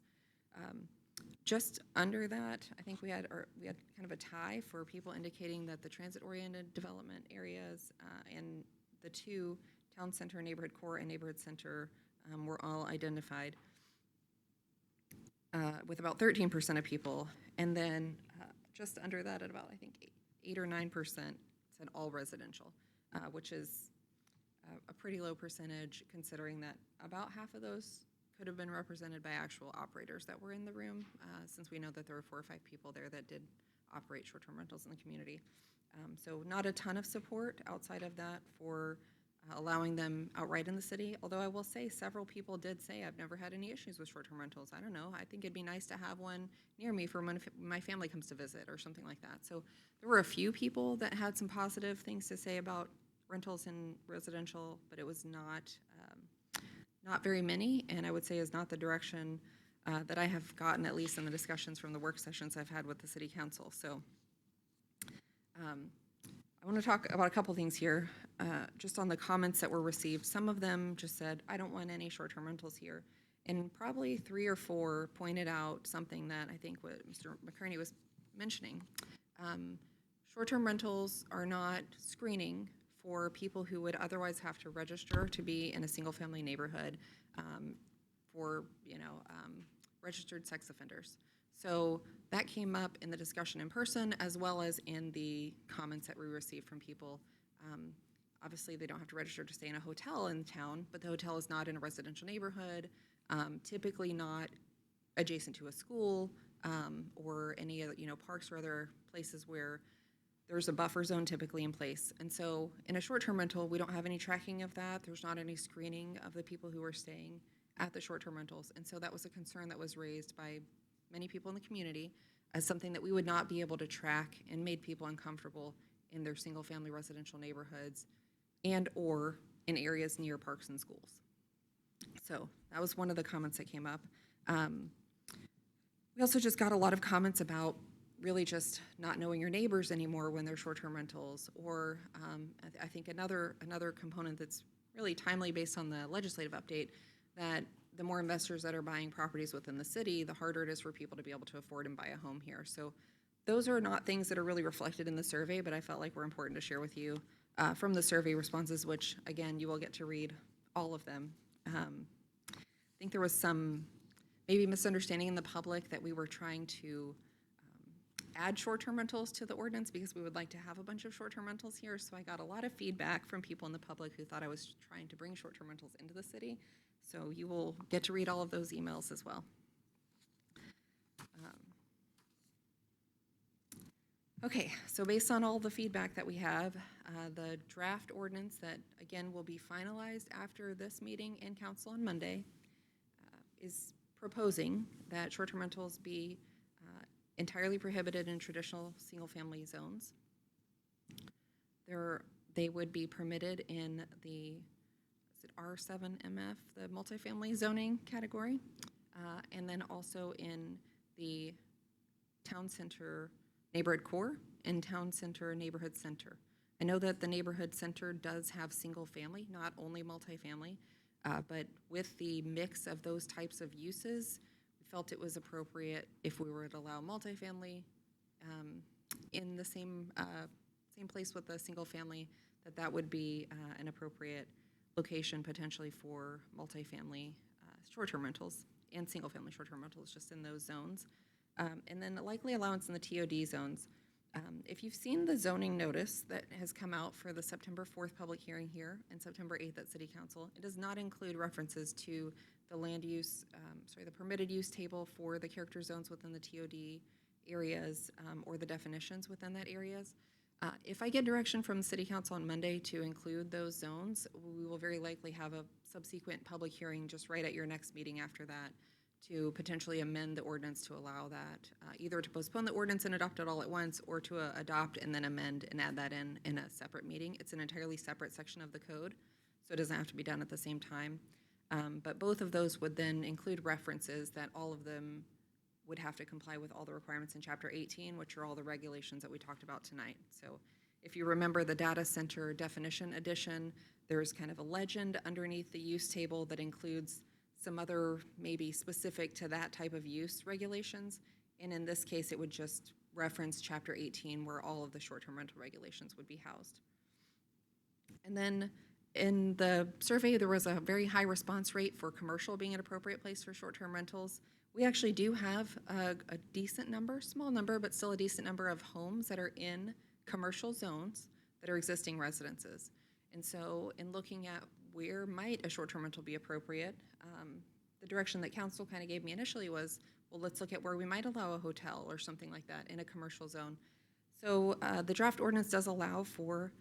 Just under that, I think we had kind of a tie for people indicating that the transit-oriented development areas and the two town center, neighborhood core, and neighborhood center were all identified with about 13% of people. And then just under that at about, I think, 8 or 9% said all residential, which is a pretty low percentage considering that about half of those could have been represented by actual operators that were in the room, since we know that there were 4 or 5 people there that did operate short-term rentals in the community. So not a ton of support outside of that for allowing them outright in the city, although I will say several people did say, I've never had any issues with short-term rentals. I don't know, I think it'd be nice to have one near me for when my family comes to visit or something like that. So there were a few people that had some positive things to say about rentals in residential, but it was not very many, and I would say is not the direction that I have gotten, at least in the discussions from the work sessions I've had with the city council. So I want to talk about a couple things here, just on the comments that were received. Some of them just said, I don't want any short-term rentals here. And probably 3 or 4 pointed out something that I think what Mr. McCurney was mentioning. Short-term rentals are not screening for people who would otherwise have to register to be in a single-family neighborhood for, registered sex offenders. So that came up in the discussion in person as well as in the comments that we received from people. Obviously, they don't have to register to stay in a hotel in town, but the hotel is not in a residential neighborhood, typically not adjacent to a school or any other, parks or other places where there's a buffer zone typically in place. And so in a short-term rental, we don't have any tracking of that. There's not any screening of the people who are staying at the short-term rentals. And so that was a concern that was raised by many people in the community as something that we would not be able to track and made people uncomfortable in their single-family residential neighborhoods and or in areas near parks and schools. So that was one of the comments that came up. We also just got a lot of comments about really just not knowing your neighbors anymore when they're short-term rentals, or I think another component that's really timely based on the legislative update, that the more investors that are buying properties within the city, the harder it is for people to be able to afford and buy a home here. So those are not things that are really reflected in the survey, but I felt like were important to share with you from the survey responses, which, again, you will get to read all of them. I think there was some maybe misunderstanding in the public that we were trying to add short-term rentals to the ordinance because we would like to have a bunch of short-term rentals here. So I got a lot of feedback from people in the public who thought I was trying to bring short-term rentals into the city. So you will get to read all of those emails as well. Okay, so based on all the feedback that we have, the draft ordinance that, again, will be finalized after this meeting in council on Monday is proposing that short-term rentals be entirely prohibited in traditional single-family zones. They would be permitted in the R7MF, the multifamily zoning category, and then also in the town center neighborhood core and town center neighborhood center. I know that the neighborhood center does have single family, not only multifamily, but with the mix of those types of uses, we felt it was appropriate if we were to allow multifamily in the same place with the single family, that would be an appropriate location potentially for multifamily short-term rentals and single-family short-term rentals just in those zones. And then likely allowance in the TOD zones. If you've seen the zoning notice that has come out for the September 4th public hearing here and September 8th at City Council, it does not include references to the land use, the permitted use table for the character zones within the TOD areas or the definitions within that areas. If I get direction from the City Council on Monday to include those zones, we will very likely have a subsequent public hearing just right at your next meeting after that to potentially amend the ordinance to allow that, either to postpone the ordinance and adopt it all at once or to adopt and then amend and add that in a separate meeting. It's an entirely separate section of the code, so it doesn't have to be done at the same time. But both of those would then include references that all of them would have to comply with all the requirements in Chapter 18, which are all the regulations that we talked about tonight. So if you remember the data center definition edition, there's kind of a legend underneath the use table that includes some other maybe specific to that type of use regulations. And in this case, it would just reference Chapter 18 where all of the short-term rental regulations would be housed. And then in the survey, there was a very high response rate for commercial being an appropriate place for short-term rentals. We actually do have a decent number, small number, but still a decent number of homes that are in commercial zones that are existing residences. And so in looking at where might a short-term rental be appropriate, the direction that council kind of gave me initially was, well, let's look at where we might allow a hotel or something like that in a commercial zone. So the draft ordinance does allow for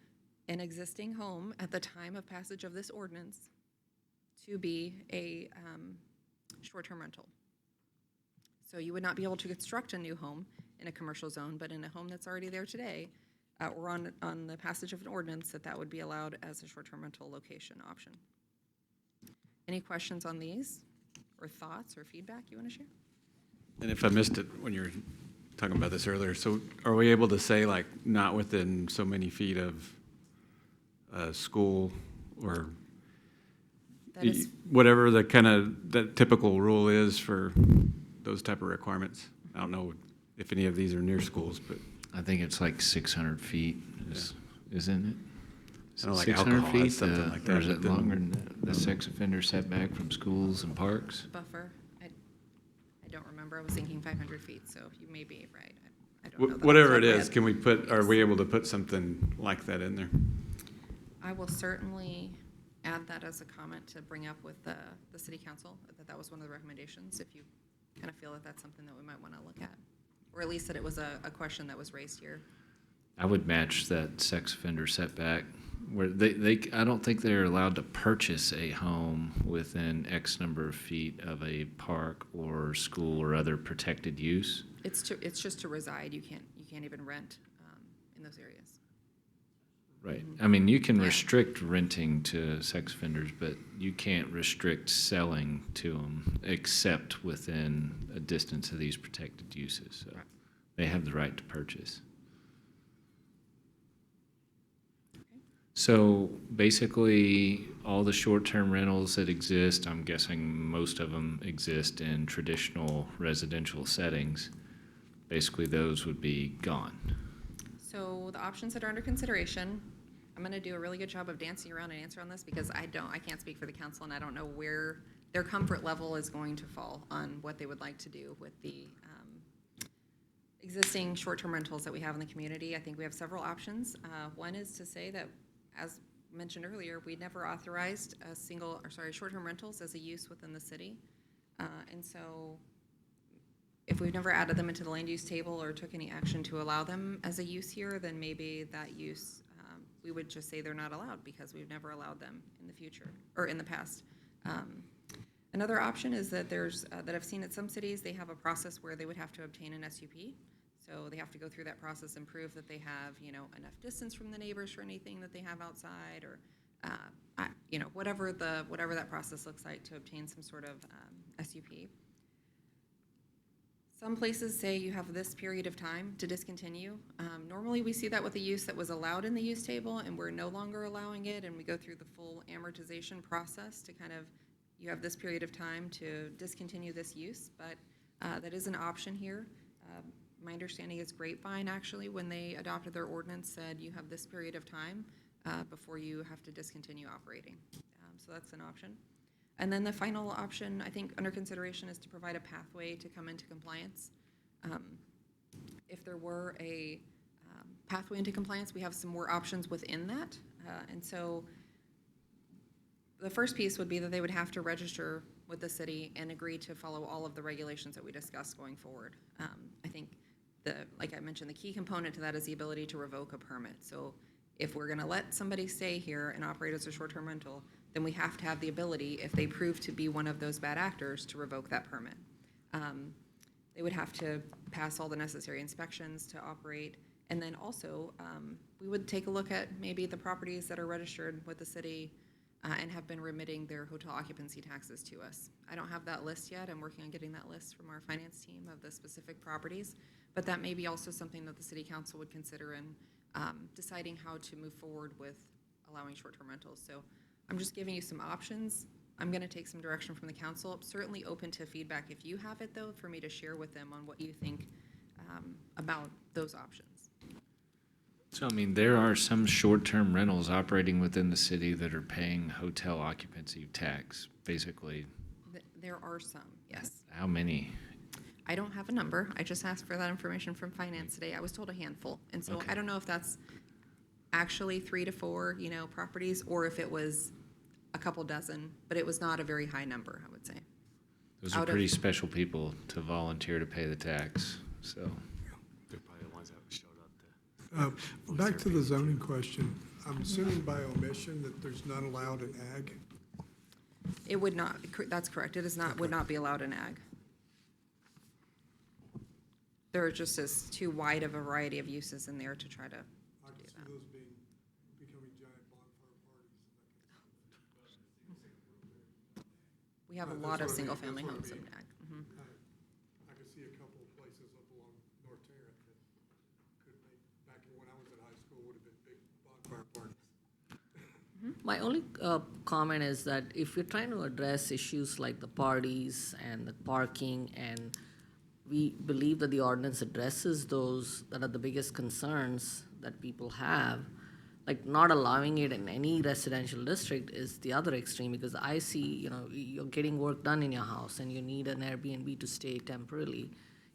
an existing home at the time of passage of this ordinance to be a short-term rental. So you would not be able to construct a new home in a commercial zone, but in a home that's already there today, or on the passage of an ordinance, that would be allowed as a short-term rental location option. Any questions on these, or thoughts, or feedback you want to share? And if I missed it when you were talking about this earlier. So are we able to say like not within so many feet of a school or That is, whatever the kind of, that typical rule is for those type of requirements? I don't know if any of these are near schools, but I think it's like 600 feet, isn't it? Is I know it like 600 alcohol has feet, something like or that, is it but then- longer than that? The sex offender setback from schools and parks? buffer. I don't remember. I was thinking 500 feet, so you may be right. I don't know. that off the Whatever top it of my is, head. can we put, are we able to put something like that in there? I will certainly add that as a comment to bring up with the city council, that was one of the recommendations, if you kind of feel that that's something that we might want to look at. Or at least that it was a question that was raised here. I would match that sex offender setback where I don't think they're allowed to purchase a home within X number of feet of a park or school or other protected use. It's just to reside. You can't even rent in those areas. Right. I mean, you can Yeah. restrict renting to sex offenders, but you can't restrict selling to them except within a distance of these protected uses. So Right. they have the right to purchase. So basically, all the short-term rentals that exist, I'm guessing most of them exist in traditional residential settings. Basically, those would be gone. So the options that are under consideration, I'm gonna do a really good job of dancing around and answer on this because I can't speak for the council and I don't know where their comfort level is going to fall on what they would like to do with the existing short-term rentals that we have in the community. I think we have several options. One is to say that, as mentioned earlier, we never authorized short-term rentals as a use within the city. And so if we've never added them into the land use table or took any action to allow them as a use here, then maybe that use, we would just say they're not allowed because we've never allowed them in the future, or in the past. Another option is that that I've seen at some cities, they have a process where they would have to obtain an SUP. So they have to go through that process and prove that they have, enough distance from the neighbors for anything that they have outside, or, whatever that process looks like to obtain some sort of SUP. Some places say you have this period of time to discontinue. Normally, we see that with a use that was allowed in the use table, and we're no longer allowing it, and we go through the full amortization process to kind of, you have this period of time to discontinue this use, but that is an option here. My understanding is Grapevine, actually, when they adopted their ordinance, said you have this period of time before you have to discontinue operating. So that's an option. And then the final option, I think, under consideration is to provide a pathway to come into compliance. If there were a pathway into compliance, we have some more options within that. And so the first piece would be that they would have to register with the city and agree to follow all of the regulations that we discussed going forward. I think like I mentioned, the key component to that is the ability to revoke a permit. So if we're gonna let somebody stay here and operate as a short-term rental, then we have to have the ability, if they prove to be one of those bad actors, to revoke that permit. They would have to pass all the necessary inspections to operate. And then also, we would take a look at maybe the properties that are registered with the city and have been remitting their hotel occupancy taxes to us. I don't have that list yet. I'm working on getting that list from our finance team of the specific properties. But that may be also something that the city council would consider in deciding how to move forward with allowing short-term rentals. So I'm just giving you some options. I'm gonna take some direction from the council. I'm certainly open to feedback if you have it, though, for me to share with them on what you think about those options. So, I mean, there are some short-term rentals operating within the city that are paying hotel occupancy tax, basically. There are some, yes. How many? I don't have a number. I just asked for that information from finance today. I was told a handful. And so Okay. I don't know if that's actually 3 to 4, properties, or if it was a couple dozen, but it was not a very high number, I would say. Those are pretty special people to volunteer to pay the tax, so. They're probably the ones that showed up to. Back to the zoning question, I'm assuming by omission that there's not allowed in ag? It would not, that's correct. It is not, would not be allowed in ag. There are just as too wide of a variety of uses in there to try to I can see those becoming giant bonfire parties. We have a That's lot of what I mean. single-family That's what I homes in mean. ag. I can see a couple of places up along North Terrace require parties. My only comment is that if you're trying to address issues like the parties and the parking, and we believe that the ordinance addresses those that are the biggest concerns that people have, like not allowing it in any residential district is the other extreme, because I see, you're getting work done in your house and you need an Airbnb to stay temporarily.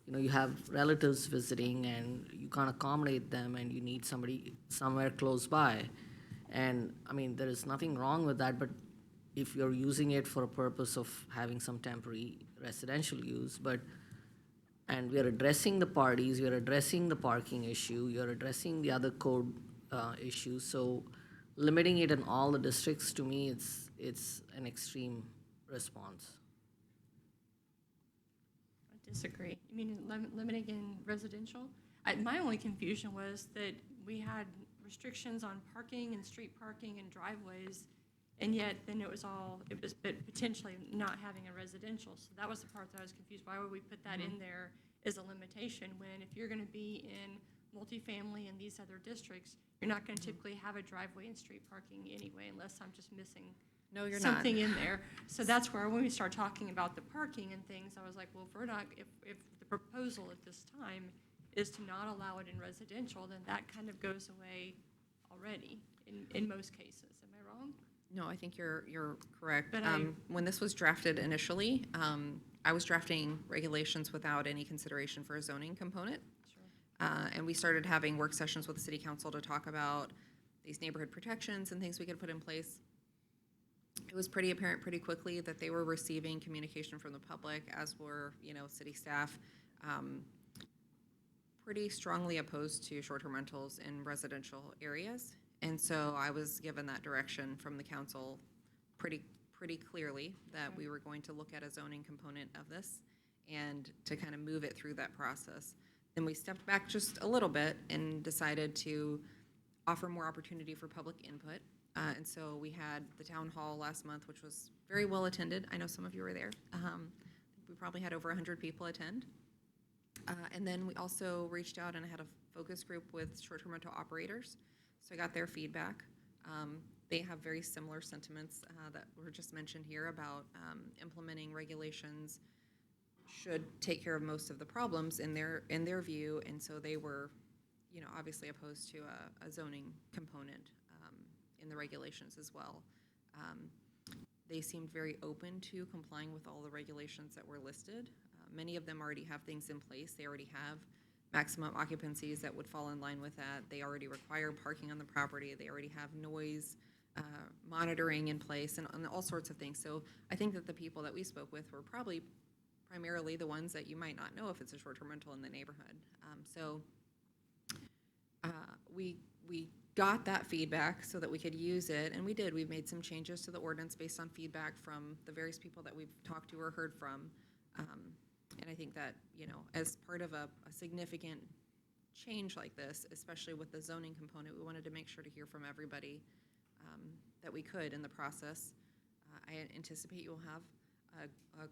You have relatives visiting and you can't accommodate them and you need somebody somewhere close by. And, I mean, there is nothing wrong with that, but if you're using it for a purpose of having some temporary residential use, and we are addressing the parties, we are addressing the parking issue, you're addressing the other code issues, so limiting it in all the districts, to me, it's an extreme response. I disagree. You mean limiting in residential? My only confusion was that we had restrictions on parking and street parking and driveways, and yet then it was potentially not having a residential. So that was the part that I was confused. Why would we put that in there as a limitation when if you're gonna be in multifamily and these other districts, you're not gonna typically have a driveway and street parking anyway, unless I'm just missing No, you're not. something in there. So that's where, when we start talking about the parking and things, I was like, well, if the proposal at this time is to not allow it in residential, then that kind of goes away already in most cases. Am I wrong? No, I think you're correct. But When this was drafted initially, I was drafting regulations without any consideration for a zoning component. Sure. And we started having work sessions with the city council to talk about these neighborhood protections and things we could put in place. It was pretty apparent pretty quickly that they were receiving communication from the public, as were, city staff, pretty strongly opposed to short-term rentals in residential areas. And so I was given that direction from the council pretty clearly that we were going to look at a zoning component of this and to kind of move it through that process. Then we stepped back just a little bit and decided to offer more opportunity for public input. And so we had the town hall last month, which was very well attended. I know some of you were there. We probably had over 100 people attend. And then we also reached out and had a focus group with short-term rental operators. So I got their feedback. They have very similar sentiments that were just mentioned here about implementing regulations should take care of most of the problems in their view. And so they were, obviously opposed to a zoning component in the regulations as well. They seemed very open to complying with all the regulations that were listed. Many of them already have things in place. They already have maximum occupancies that would fall in line with that. They already require parking on the property. They already have noise monitoring in place and all sorts of things. So I think that the people that we spoke with were probably primarily the ones that you might not know if it's a short-term rental in the neighborhood. We got that feedback so that we could use it, and we did. We've made some changes to the ordinance based on feedback from the various people that we've talked to or heard from. And I think that, as part of a significant change like this, especially with the zoning component, we wanted to make sure to hear from everybody that we could in the process. I anticipate you'll have a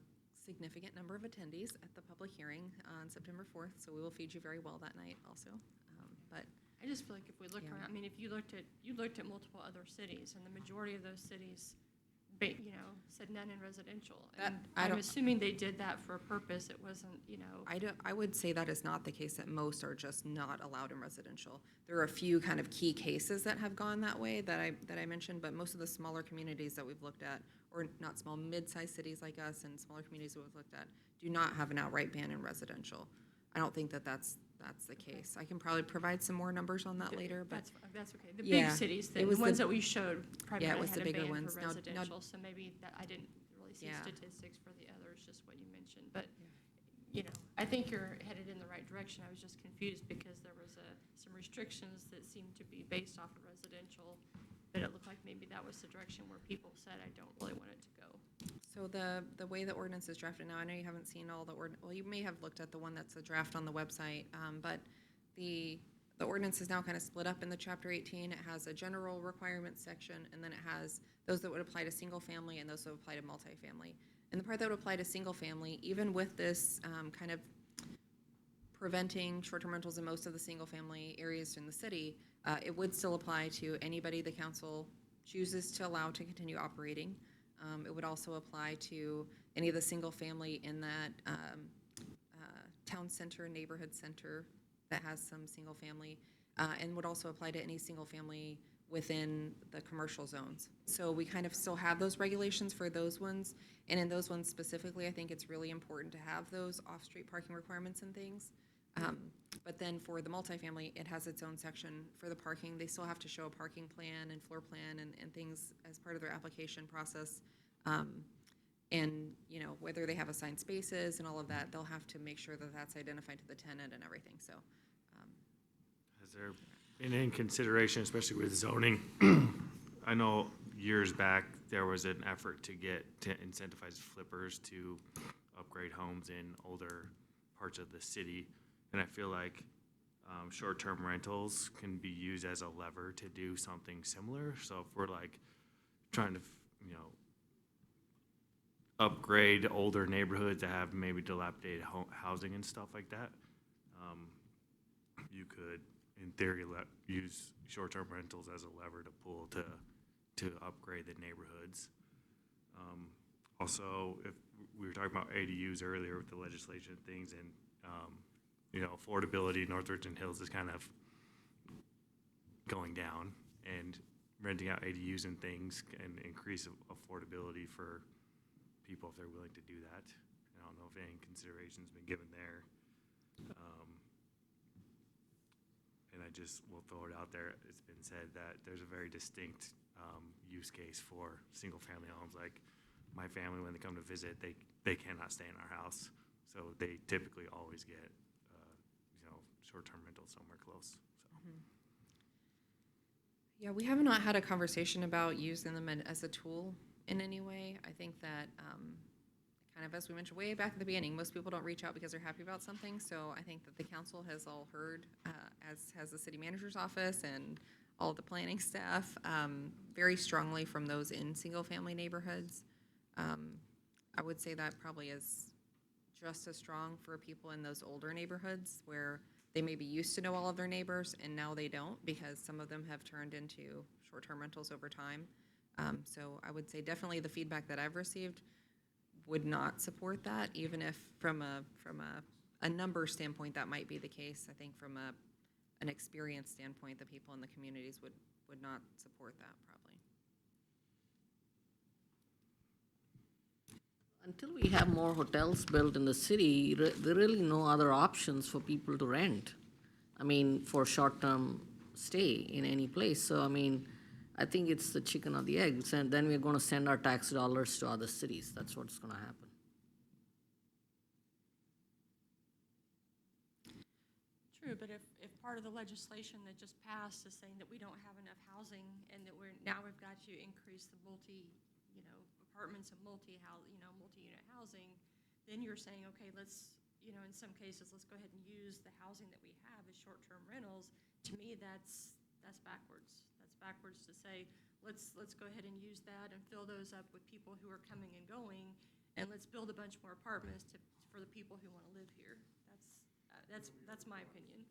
significant number of attendees at the public hearing on September 4th, so we will feed you very well that night also. But I just feel like if we look Yeah. around, I mean, if you looked at multiple other cities, and the majority of those cities, said none in residential. That- And I I'm don't- assuming they did that for a purpose. It wasn't, I would say that is not the case, that most are just not allowed in residential. There are a few kind of key cases that have gone that way that I mentioned, but most of the smaller communities that we've looked at, or not small, mid-sized cities like us and smaller communities that we've looked at, do not have an outright ban in residential. I don't think that that's the case. I can probably provide some more numbers on that later, but that's okay. The big Yeah, cities, it the was ones the- that we showed primarily was had the a bigger ban ones. for Now- residential, so maybe that, I didn't really see Yeah. statistics for the others, just what you mentioned. But, I think you're headed in the right direction. I was just confused because there was some restrictions that seemed to be based off of residential, but it looked like maybe that was the direction where people said, I don't really want it to go. so the way the ordinance is drafted now, I know you haven't seen all the well, you may have looked at the one that's a draft on the website, but the ordinance is now kind of split up in the chapter 18. It has a general requirements section, and then it has those that would apply to single family and those that would apply to multifamily. And the part that would apply to single family, even with this kind of preventing short-term rentals in most of the single-family areas in the city, it would still apply to anybody the council chooses to allow to continue operating. It would also apply to any of the single-family in that town center, neighborhood center that has some single-family, and would also apply to any single-family within the commercial zones. So we kind of still have those regulations for those ones, and in those ones specifically, I think it's really important to have those off-street parking requirements and things. But then for the multifamily, it has its own section for the parking. They still have to show a parking plan and floor plan and things as part of their application process. And, you know, whether they have assigned spaces and all of that, they'll have to make sure that that's identified to the tenant and everything, so. Has there been any consideration, especially with zoning? I know years back, there was an effort to incentivize flippers to upgrade homes in older parts of the city. And I feel like short-term rentals can be used as a lever to do something similar. So if we're like trying to, you know, upgrade older neighborhoods that have maybe dilapidated housing and stuff like that, you could, in theory, use short-term rentals as a lever to pull to upgrade the neighborhoods. Also, if we were talking about ADUs earlier with the legislation and things, and you know, affordability, North Richland Hills is kind of going down, and renting out ADUs and things can increase affordability for people if they're willing to do that. I don't know if any consideration's been given there. And I just will throw it out there. It's been said that there's a very distinct use case for single-family homes. Like my family, when they come to visit, they cannot stay in our house, so they typically always get you know, short-term rentals somewhere close. So. Yeah, we have not had a conversation about using them as a tool in any way. I think that, kind of as we mentioned way back at the beginning, most people don't reach out because they're happy about something. So I think that the council has all heard, as has the city manager's office and all of the planning staff, very strongly from those in single-family neighborhoods. I would say that probably is just as strong for people in those older neighborhoods where they maybe used to know all of their neighbors and now they don't, because some of them have turned into short-term rentals over time. So I would say definitely the feedback that I've received would not support that, even if from a number standpoint that might be the case. I think from an experience standpoint, the people in the communities would not support that probably. Until we have more hotels built in the city, there are really no other options for people to rent. I mean, for short-term stay in any place. So, I mean, I think it's the chicken or the eggs, and then we're gonna send our tax dollars to other cities. That's what's gonna happen. True, but if part of the legislation that just passed is saying that we don't have enough housing and that we've got to increase the apartments and multi-unit housing, then you're saying, okay, let's, in some cases, let's go ahead and use the housing that we have as short-term rentals. To me, that's backwards. That's backwards to say, let's go ahead and use that and fill those up with people who are coming and going, and let's build a bunch more apartments for the people who want to live here. That's my opinion.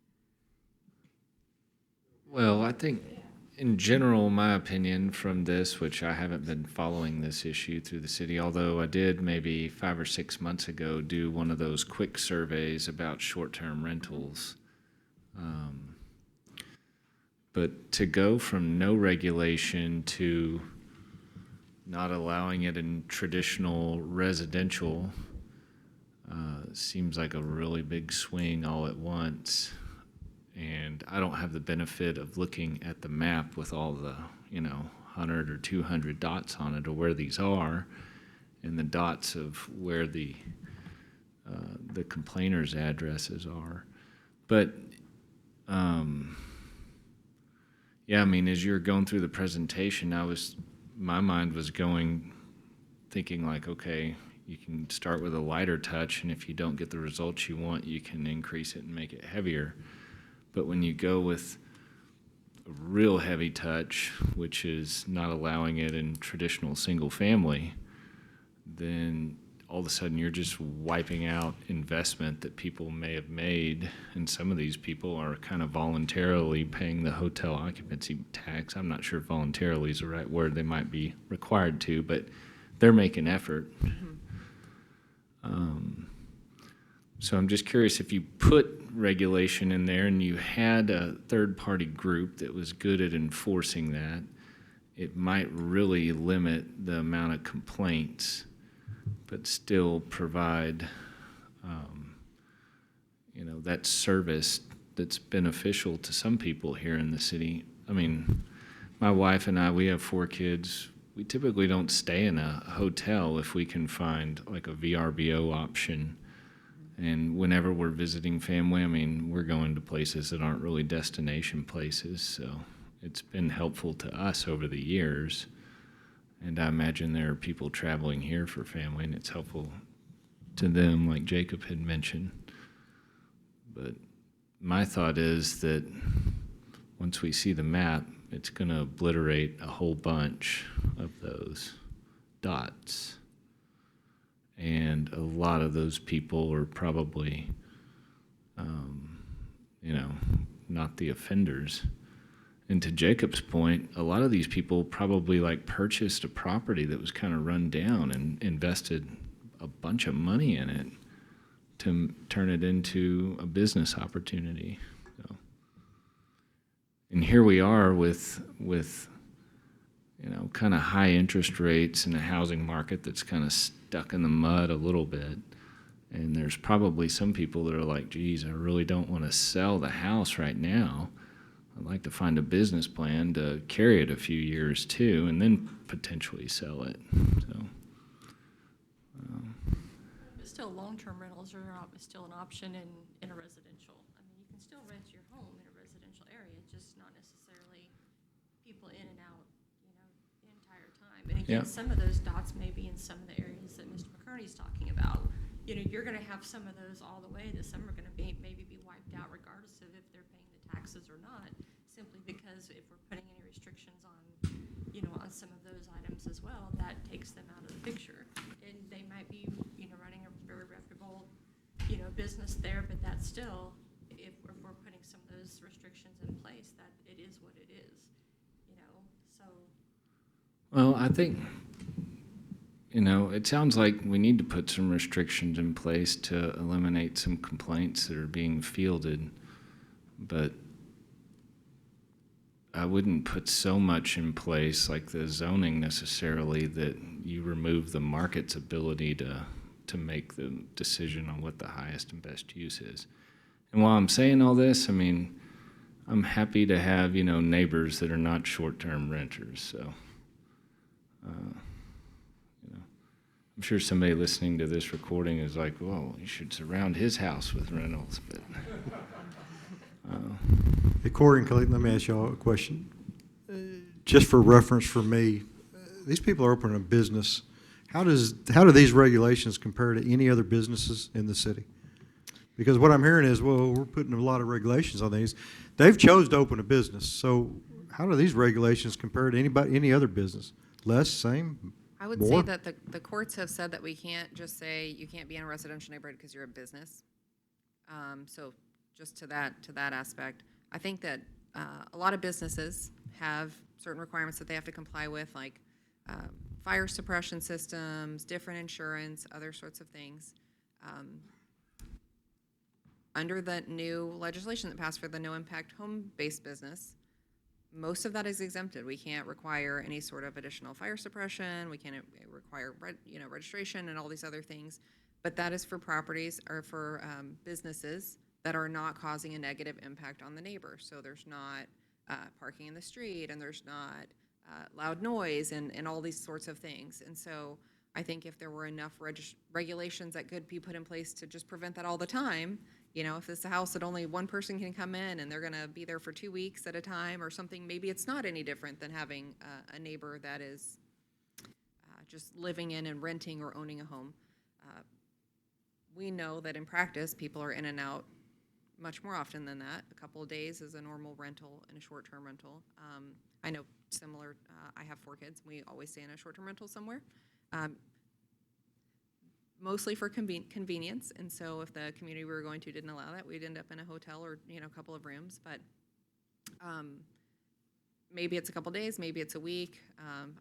Well, I think in general, my opinion from this, which I haven't been following this issue through the city, although I did maybe 5 or 6 months ago do one of those quick surveys about short-term rentals. But to go from no regulation to not allowing it in traditional residential seems like a really big swing all at once. And I don't have the benefit of looking at the map with all the, 100 or 200 dots on it, or where these are, and the dots of where the complainers' addresses are. But, yeah, I mean, as you're going through the presentation, my mind was thinking like, okay, you can start with a lighter touch, and if you don't get the results you want, you can increase it and make it heavier. But when you go with a real heavy touch, which is not allowing it in traditional single family, then all of a sudden you're just wiping out investment that people may have made. And some of these people are kind of voluntarily paying the hotel occupancy tax. I'm not sure if voluntarily is the right word. They might be required to, but they're making effort. So I'm just curious, if you put regulation in there and you had a third-party group that was good at enforcing that, it might really limit the amount of complaints, but still provide, that service that's beneficial to some people here in the city. I mean, my wife and I, we have 4 kids. We typically don't stay in a hotel if we can find like a VRBO option. And whenever we're visiting family, I mean, we're going to places that aren't really destination places. So it's been helpful to us over the years. And I imagine there are people traveling here for family, and it's helpful to them, like Jacob had mentioned. But my thought is that once we see the map, it's going to obliterate a whole bunch of those dots. And a lot of those people are probably, not the offenders. And to Jacob's point, a lot of these people probably like purchased a property that was kind of run down and invested a bunch of money in it to turn it into a business opportunity. So, and here we are with kind of high interest rates and a housing market that's kind of stuck in the mud a little bit. And there's probably some people that are like, geez, I really don't want to sell the house right now. I'd like to find a business plan to carry it a few years too, and then potentially sell it. So, But still, long-term rentals are still an option in a residential. I mean, you can still rent your home in a residential area, just not necessarily people in and out, the entire time. And again, Yeah. some of those dots may be in some of the areas that Mr. McCurney's talking about. You're gonna have some of those all the way, that some are gonna maybe be wiped out regardless of if they're paying the taxes or not, simply because if we're putting any restrictions on, on some of those items as well, that takes them out of the picture. And they might be, running a very reputable, business there, but that's still, if we're putting some of those restrictions in place, that it is what it is, so. well, I think, it sounds like we need to put some restrictions in place to eliminate some complaints that are being fielded, but I wouldn't put so much in place like the zoning necessarily that you remove the market's ability to make the decision on what the highest and best use is. And while I'm saying all this, I mean, I'm happy to have, neighbors that are not short-term renters. So, I'm sure somebody listening to this recording is like, whoa, you should surround his house with rentals. But Hey, Corey and Clayton, let me ask y'all a question. Just for reference for me, these people are opening a business. How do these regulations compare to any other businesses in the city? Because what I'm hearing is, well, we're putting a lot of regulations on these. They've chose to open a business. So how do these regulations compare to any other business? Less, same, I would more? say that the courts have said that we can't just say you can't be in a residential neighborhood because you're a business. So just to that aspect, I think that a lot of businesses have certain requirements that they have to comply with, like fire suppression systems, different insurance, other sorts of things. Under the new legislation that passed for the no-impact home-based business, most of that is exempted. We can't require any sort of additional fire suppression. We can't require registration and all these other things. But that is for properties or for businesses that are not causing a negative impact on the neighbor. So there's not parking in the street, and there's not loud noise and all these sorts of things. And so I think if there were enough regulations that could be put in place to just prevent that all the time, if it's a house that only one person can come in and they're going to be there for 2 weeks at a time or something, maybe it's not any different than having a neighbor that is just living in and renting or owning a home. We know that in practice, people are in and out much more often than that. A couple of days is a normal rental and a short-term rental. I know similar, I have 4 kids. We always stay in a short-term rental somewhere. mostly for convenience, and so if the community we were going to didn't allow that, we'd end up in a hotel or, you know, a couple of rooms, but maybe it's a couple days, maybe it's a week.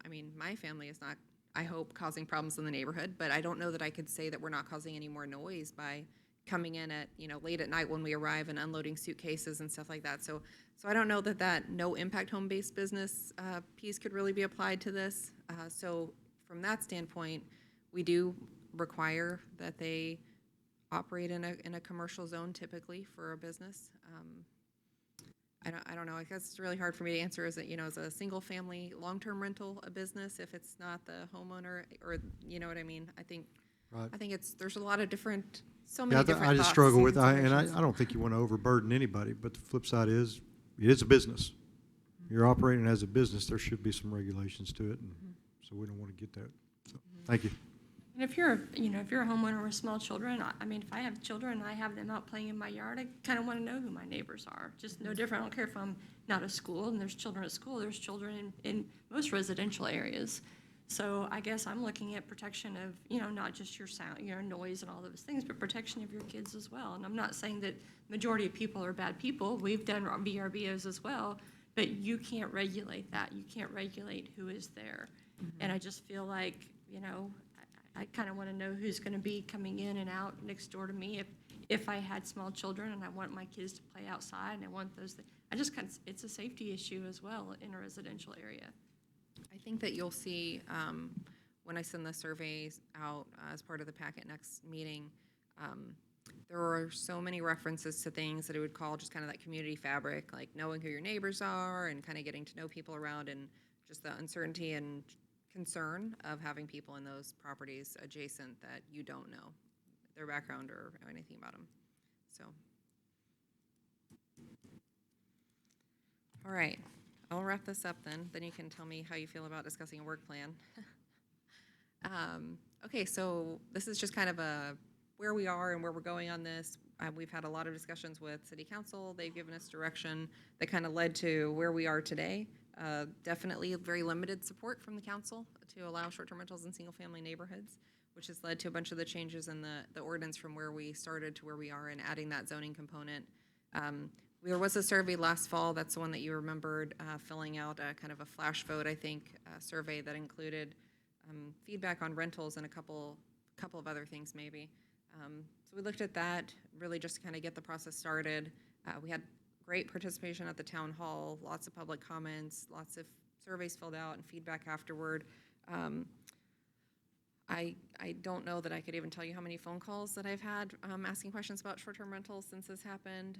I mean, my family is not, I hope, causing problems in the neighborhood, but I don't know that I could say that we're not causing any more noise by coming in at, you know, late at night when we arrive and unloading suitcases and stuff like that. So I don't know that no impact home-based business piece could really be applied to this. So from that standpoint, we do require that they operate in a commercial zone typically for a business. I don't know, I guess it's really hard for me to answer. Is it, you know, is a single-family, long-term rental a business if it's not the homeowner, or, you know what I mean? I think Right. there's a lot of different, so Yeah, many different I just thoughts struggle and with, and I considerations. don't think you want to overburden anybody, but the flip side is, it is a business. You're operating as a business, there should be some regulations to it, and so we don't want to get that. So, thank you. And if you're, you know, if you're a homeowner with small children, I mean, if I have children and I have them out playing in my yard, I kind of want to know who my neighbors are. Just no different. I don't care if I'm not at school and there's children at school. There's children in most residential areas. So I guess I'm looking at protection of, you know, not just your sound, your noise and all those things, but protection of your kids as well. And I'm not saying that majority of people are bad people. We've done VRBOs as well, but you can't regulate that. You can't regulate who is there. And I just feel like, you know, I kind of want to know who's going to be coming in and out next door to me if I had small children and I want my kids to play outside and I want those things. I just kind of, it's a safety issue as well in a residential area. I think that you'll see, when I send the surveys out as part of the packet next meeting, there are so many references to things that it would call just kind of that community fabric, like knowing who your neighbors are and kind of getting to know people around, and just the uncertainty and concern of having people in those properties adjacent that you don't know their background or anything about them. So. All right, I'll wrap this up then you can tell me how you feel about discussing a work plan. Okay, so this is just kind of where we are and where we're going on this. We've had a lot of discussions with City Council. They've given us direction that kind of led to where we are today. Definitely very limited support from the council to allow short-term rentals in single-family neighborhoods, which has led to a bunch of the changes in the ordinance from where we started to where we are and adding that zoning component. There was a survey last fall, that's the one that you remembered, filling out a kind of a flash vote, I think, survey that included feedback on rentals and a couple of other things maybe. So we looked at that, really just to kind of get the process started. We had great participation at the town hall, lots of public comments, lots of surveys filled out and feedback afterward. I don't know that I could even tell you how many phone calls that I've had asking questions about short-term rentals since this happened.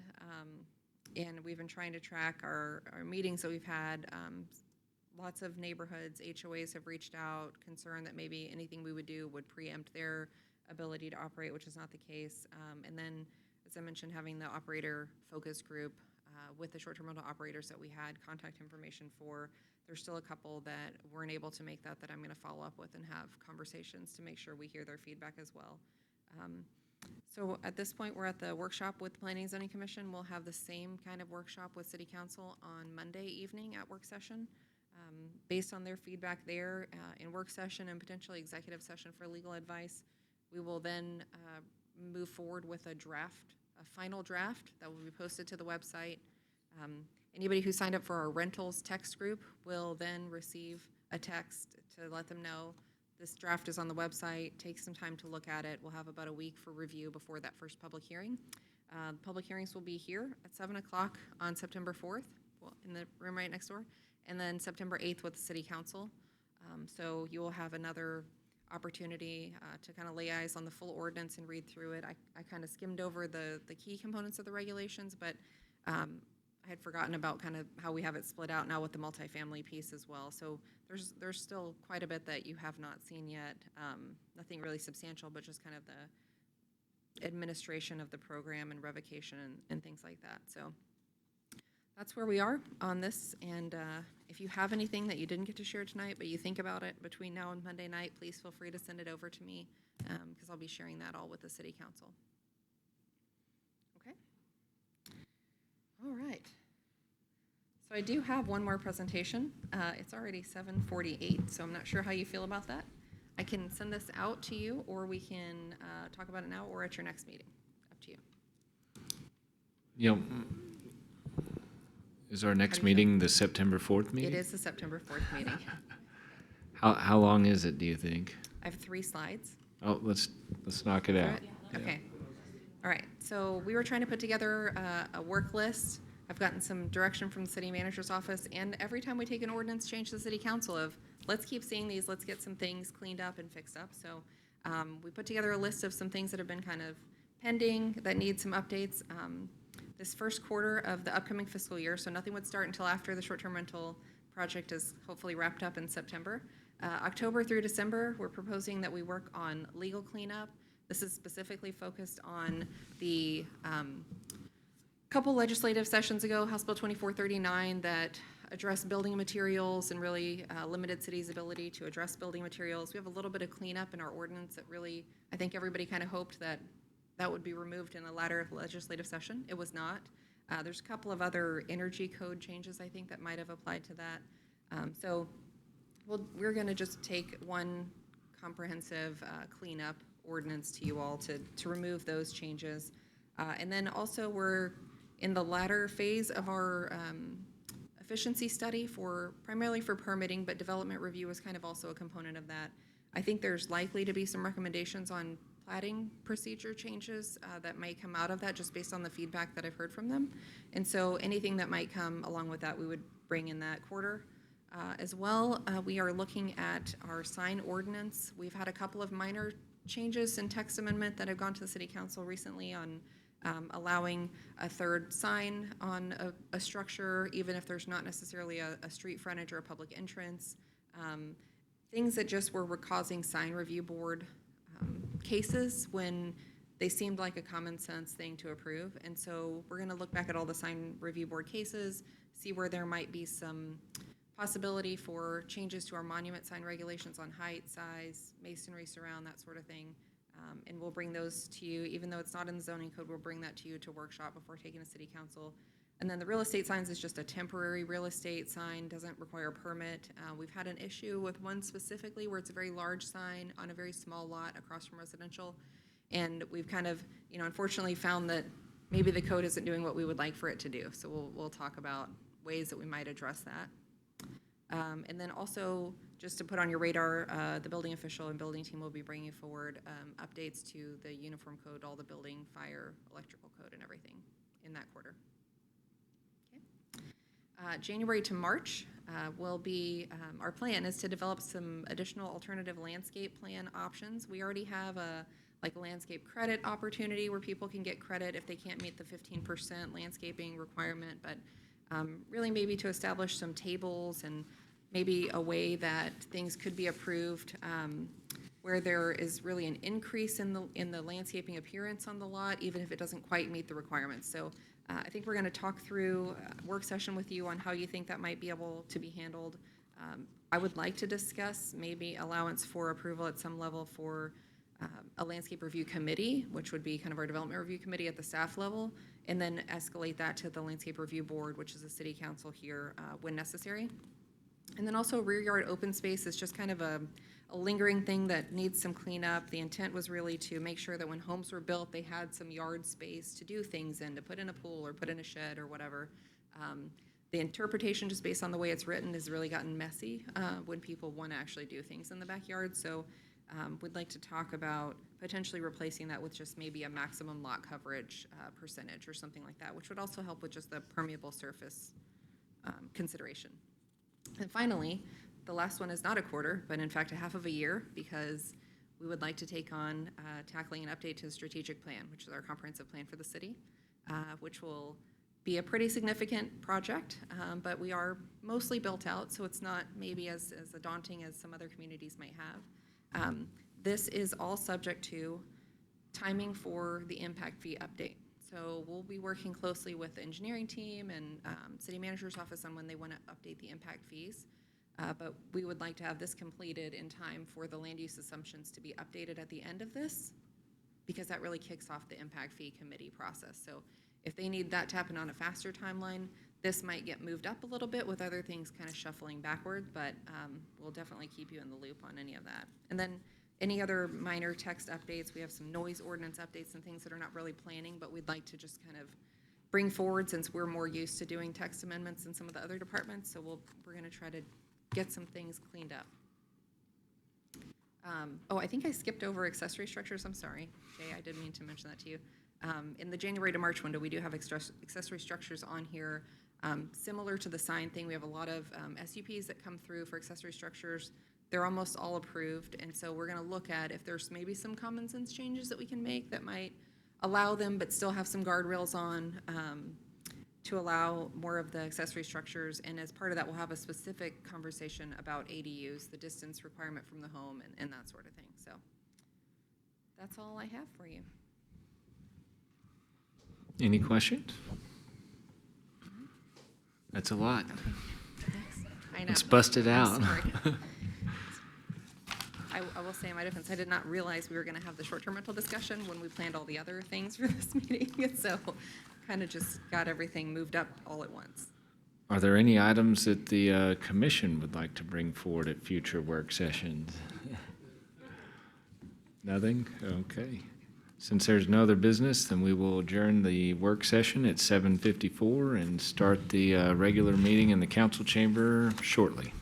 And we've been trying to track our meetings that we've had. Lots of neighborhoods, HOAs have reached out, concerned that maybe anything we would do would preempt their ability to operate, which is not the case. And then, as I mentioned, having the operator focus group with the short-term rental operators that we had contact information for. There's still a couple that weren't able to make that I'm going to follow up with and have conversations to make sure we hear their feedback as well. So at this point, we're at the workshop with the Planning and Zoning Commission. We'll have the same kind of workshop with City Council on Monday evening at work session. Based on their feedback there in work session and potentially executive session for legal advice, we will then move forward with a final draft that will be posted to the website. Anybody who signed up for our rentals text group will then receive a text to let them know this draft is on the website. Take some time to look at it. We'll have about a week for review before that first public hearing. Public hearings will be here at 7 o'clock on September 4th, in the room right next door, and then September 8th with the City Council. So you will have another opportunity to kind of lay eyes on the full ordinance and read through it. I kind of skimmed over the key components of the regulations, but I had forgotten about kind of how we have it split out now with the multifamily piece as well. So there's still quite a bit that you have not seen yet. Nothing really substantial, but just kind of the administration of the program and revocation and things like that. So that's where we are on this. And if you have anything that you didn't get to share tonight, but you think about it between now and Monday night, please feel free to send it over to me because I'll be sharing that all with the City Council. Okay. All right. So I do have one more presentation. It's already 7:48, so I'm not sure how you feel about that. I can send this out to you, or we can talk about it now or at your next meeting. Up to you. You know, is our next do you feel? meeting the September 4th meeting? It is the September 4th meeting. How long is it, do you think? I have 3 slides. Oh, let's knock it out. Okay. All right, so we were trying to put together a work list. I've gotten some direction from the city manager's office, and every time we take an ordinance change to the city council of, let's keep seeing these, let's get some things cleaned up and fixed up. So we put together a list of some things that have been kind of pending that need some updates. This first quarter of the upcoming fiscal year, so nothing would start until after the short-term rental project is hopefully wrapped up in September. October through December, we're proposing that we work on legal cleanup. This is specifically focused on the couple legislative sessions ago, House Bill 2439, that addressed building materials and really limited cities' ability to address building materials. We have a little bit of cleanup in our ordinance that really, I think everybody kind of hoped that that would be removed in the latter legislative session. It was not. There's a couple of other energy code changes, I think, that might have applied to that. We're going to just take one comprehensive cleanup ordinance to you all to remove those changes. And then also we're in the latter phase of our efficiency study primarily for permitting, but development review is kind of also a component of that. I think there's likely to be some recommendations on plating procedure changes that may come out of that just based on the feedback that I've heard from them. And so anything that might come along with that, we would bring in that quarter. As well, we are looking at our sign ordinance. We've had a couple of minor changes in text amendment that have gone to the city council recently on allowing a third sign on a structure, even if there's not necessarily a street frontage or a public entrance. Things that just were causing sign review board cases when they seemed like a common sense thing to approve. And so we're going to look back at all the sign review board cases, see where there might be some possibility for changes to our monument sign regulations on height, size, masonry surround, that sort of thing. And we'll bring those to you, even though it's not in the zoning code, we'll bring that to you to workshop before taking to city council. And then the real estate signs is just a temporary real estate sign, doesn't require a permit. We've had an issue with one specifically where it's a very large sign on a very small lot across from residential. And we've kind of, unfortunately found that maybe the code isn't doing what we would like for it to do. So we'll talk about ways that we might address that. And then also, just to put on your radar, the building official and building team will be bringing forward updates to the uniform code, all the building, fire, electrical code, and everything in that quarter. Okay. January to March will be, our plan is to develop some additional alternative landscape plan options. We already have a landscape credit opportunity where people can get credit if they can't meet the 15% landscaping requirement, but really maybe to establish some tables and maybe a way that things could be approved where there is really an increase in the landscaping appearance on the lot, even if it doesn't quite meet the requirements. So I think we're going to talk through a work session with you on how you think that might be able to be handled. I would like to discuss maybe allowance for approval at some level for a landscape review committee, which would be kind of our development review committee at the staff level, and then escalate that to the landscape review board, which is the city council here when necessary. And then also rear yard open space is just kind of a lingering thing that needs some cleanup. The intent was really to make sure that when homes were built, they had some yard space to do things in, to put in a pool or put in a shed or whatever. The interpretation, just based on the way it's written, has really gotten messy when people want to actually do things in the backyard. So we'd like to talk about potentially replacing that with just maybe a maximum lot coverage percentage or something like that, which would also help with just the permeable surface consideration. And finally, the last one is not a quarter, but in fact a half of a year, because we would like to take on tackling an update to the strategic plan, which is our comprehensive plan for the city, which will be a pretty significant project, but we are mostly built out, so it's not maybe as daunting as some other communities might have. This is all subject to timing for the impact fee update. So we'll be working closely with the engineering team and city manager's office on when they want to update the impact fees. But we would like to have this completed in time for the land use assumptions to be updated at the end of this, because that really kicks off the impact fee committee process. So if they need that to happen on a faster timeline, this might get moved up a little bit with other things kind of shuffling backward, but we'll definitely keep you in the loop on any of that. And then any other minor text updates, we have some noise ordinance updates and things that are not really planning, but we'd like to just kind of bring forward since we're more used to doing text amendments than some of the other departments, so we're going to try to get some things cleaned up. Oh, I think I skipped over accessory structures. I'm sorry, Jay, I didn't mean to mention that to you. In the January to March window, we do have accessory structures on here. Similar to the sign thing, we have a lot of SUPs that come through for accessory structures. They're almost all approved, and so we're going to look at if there's maybe some common sense changes that we can make that might allow them but still have some guardrails on to allow more of the accessory structures. And as part of that, we'll have a specific conversation about ADUs, the distance requirement from the home and that sort of thing. So that's all I have for you. Any questions? That's a lot. I know. Let's bust it out. I'm sorry. I will say in my defense, I did not realize we were going to have the short-term rental discussion when we planned all the other things for this meeting. And so kind of just got everything moved up all at once. Are there any items that the commission would like to bring forward at future work sessions? Nothing? Okay. Since there's no other business, then we will adjourn the work session at 7:54 and start the regular meeting in the council chamber shortly.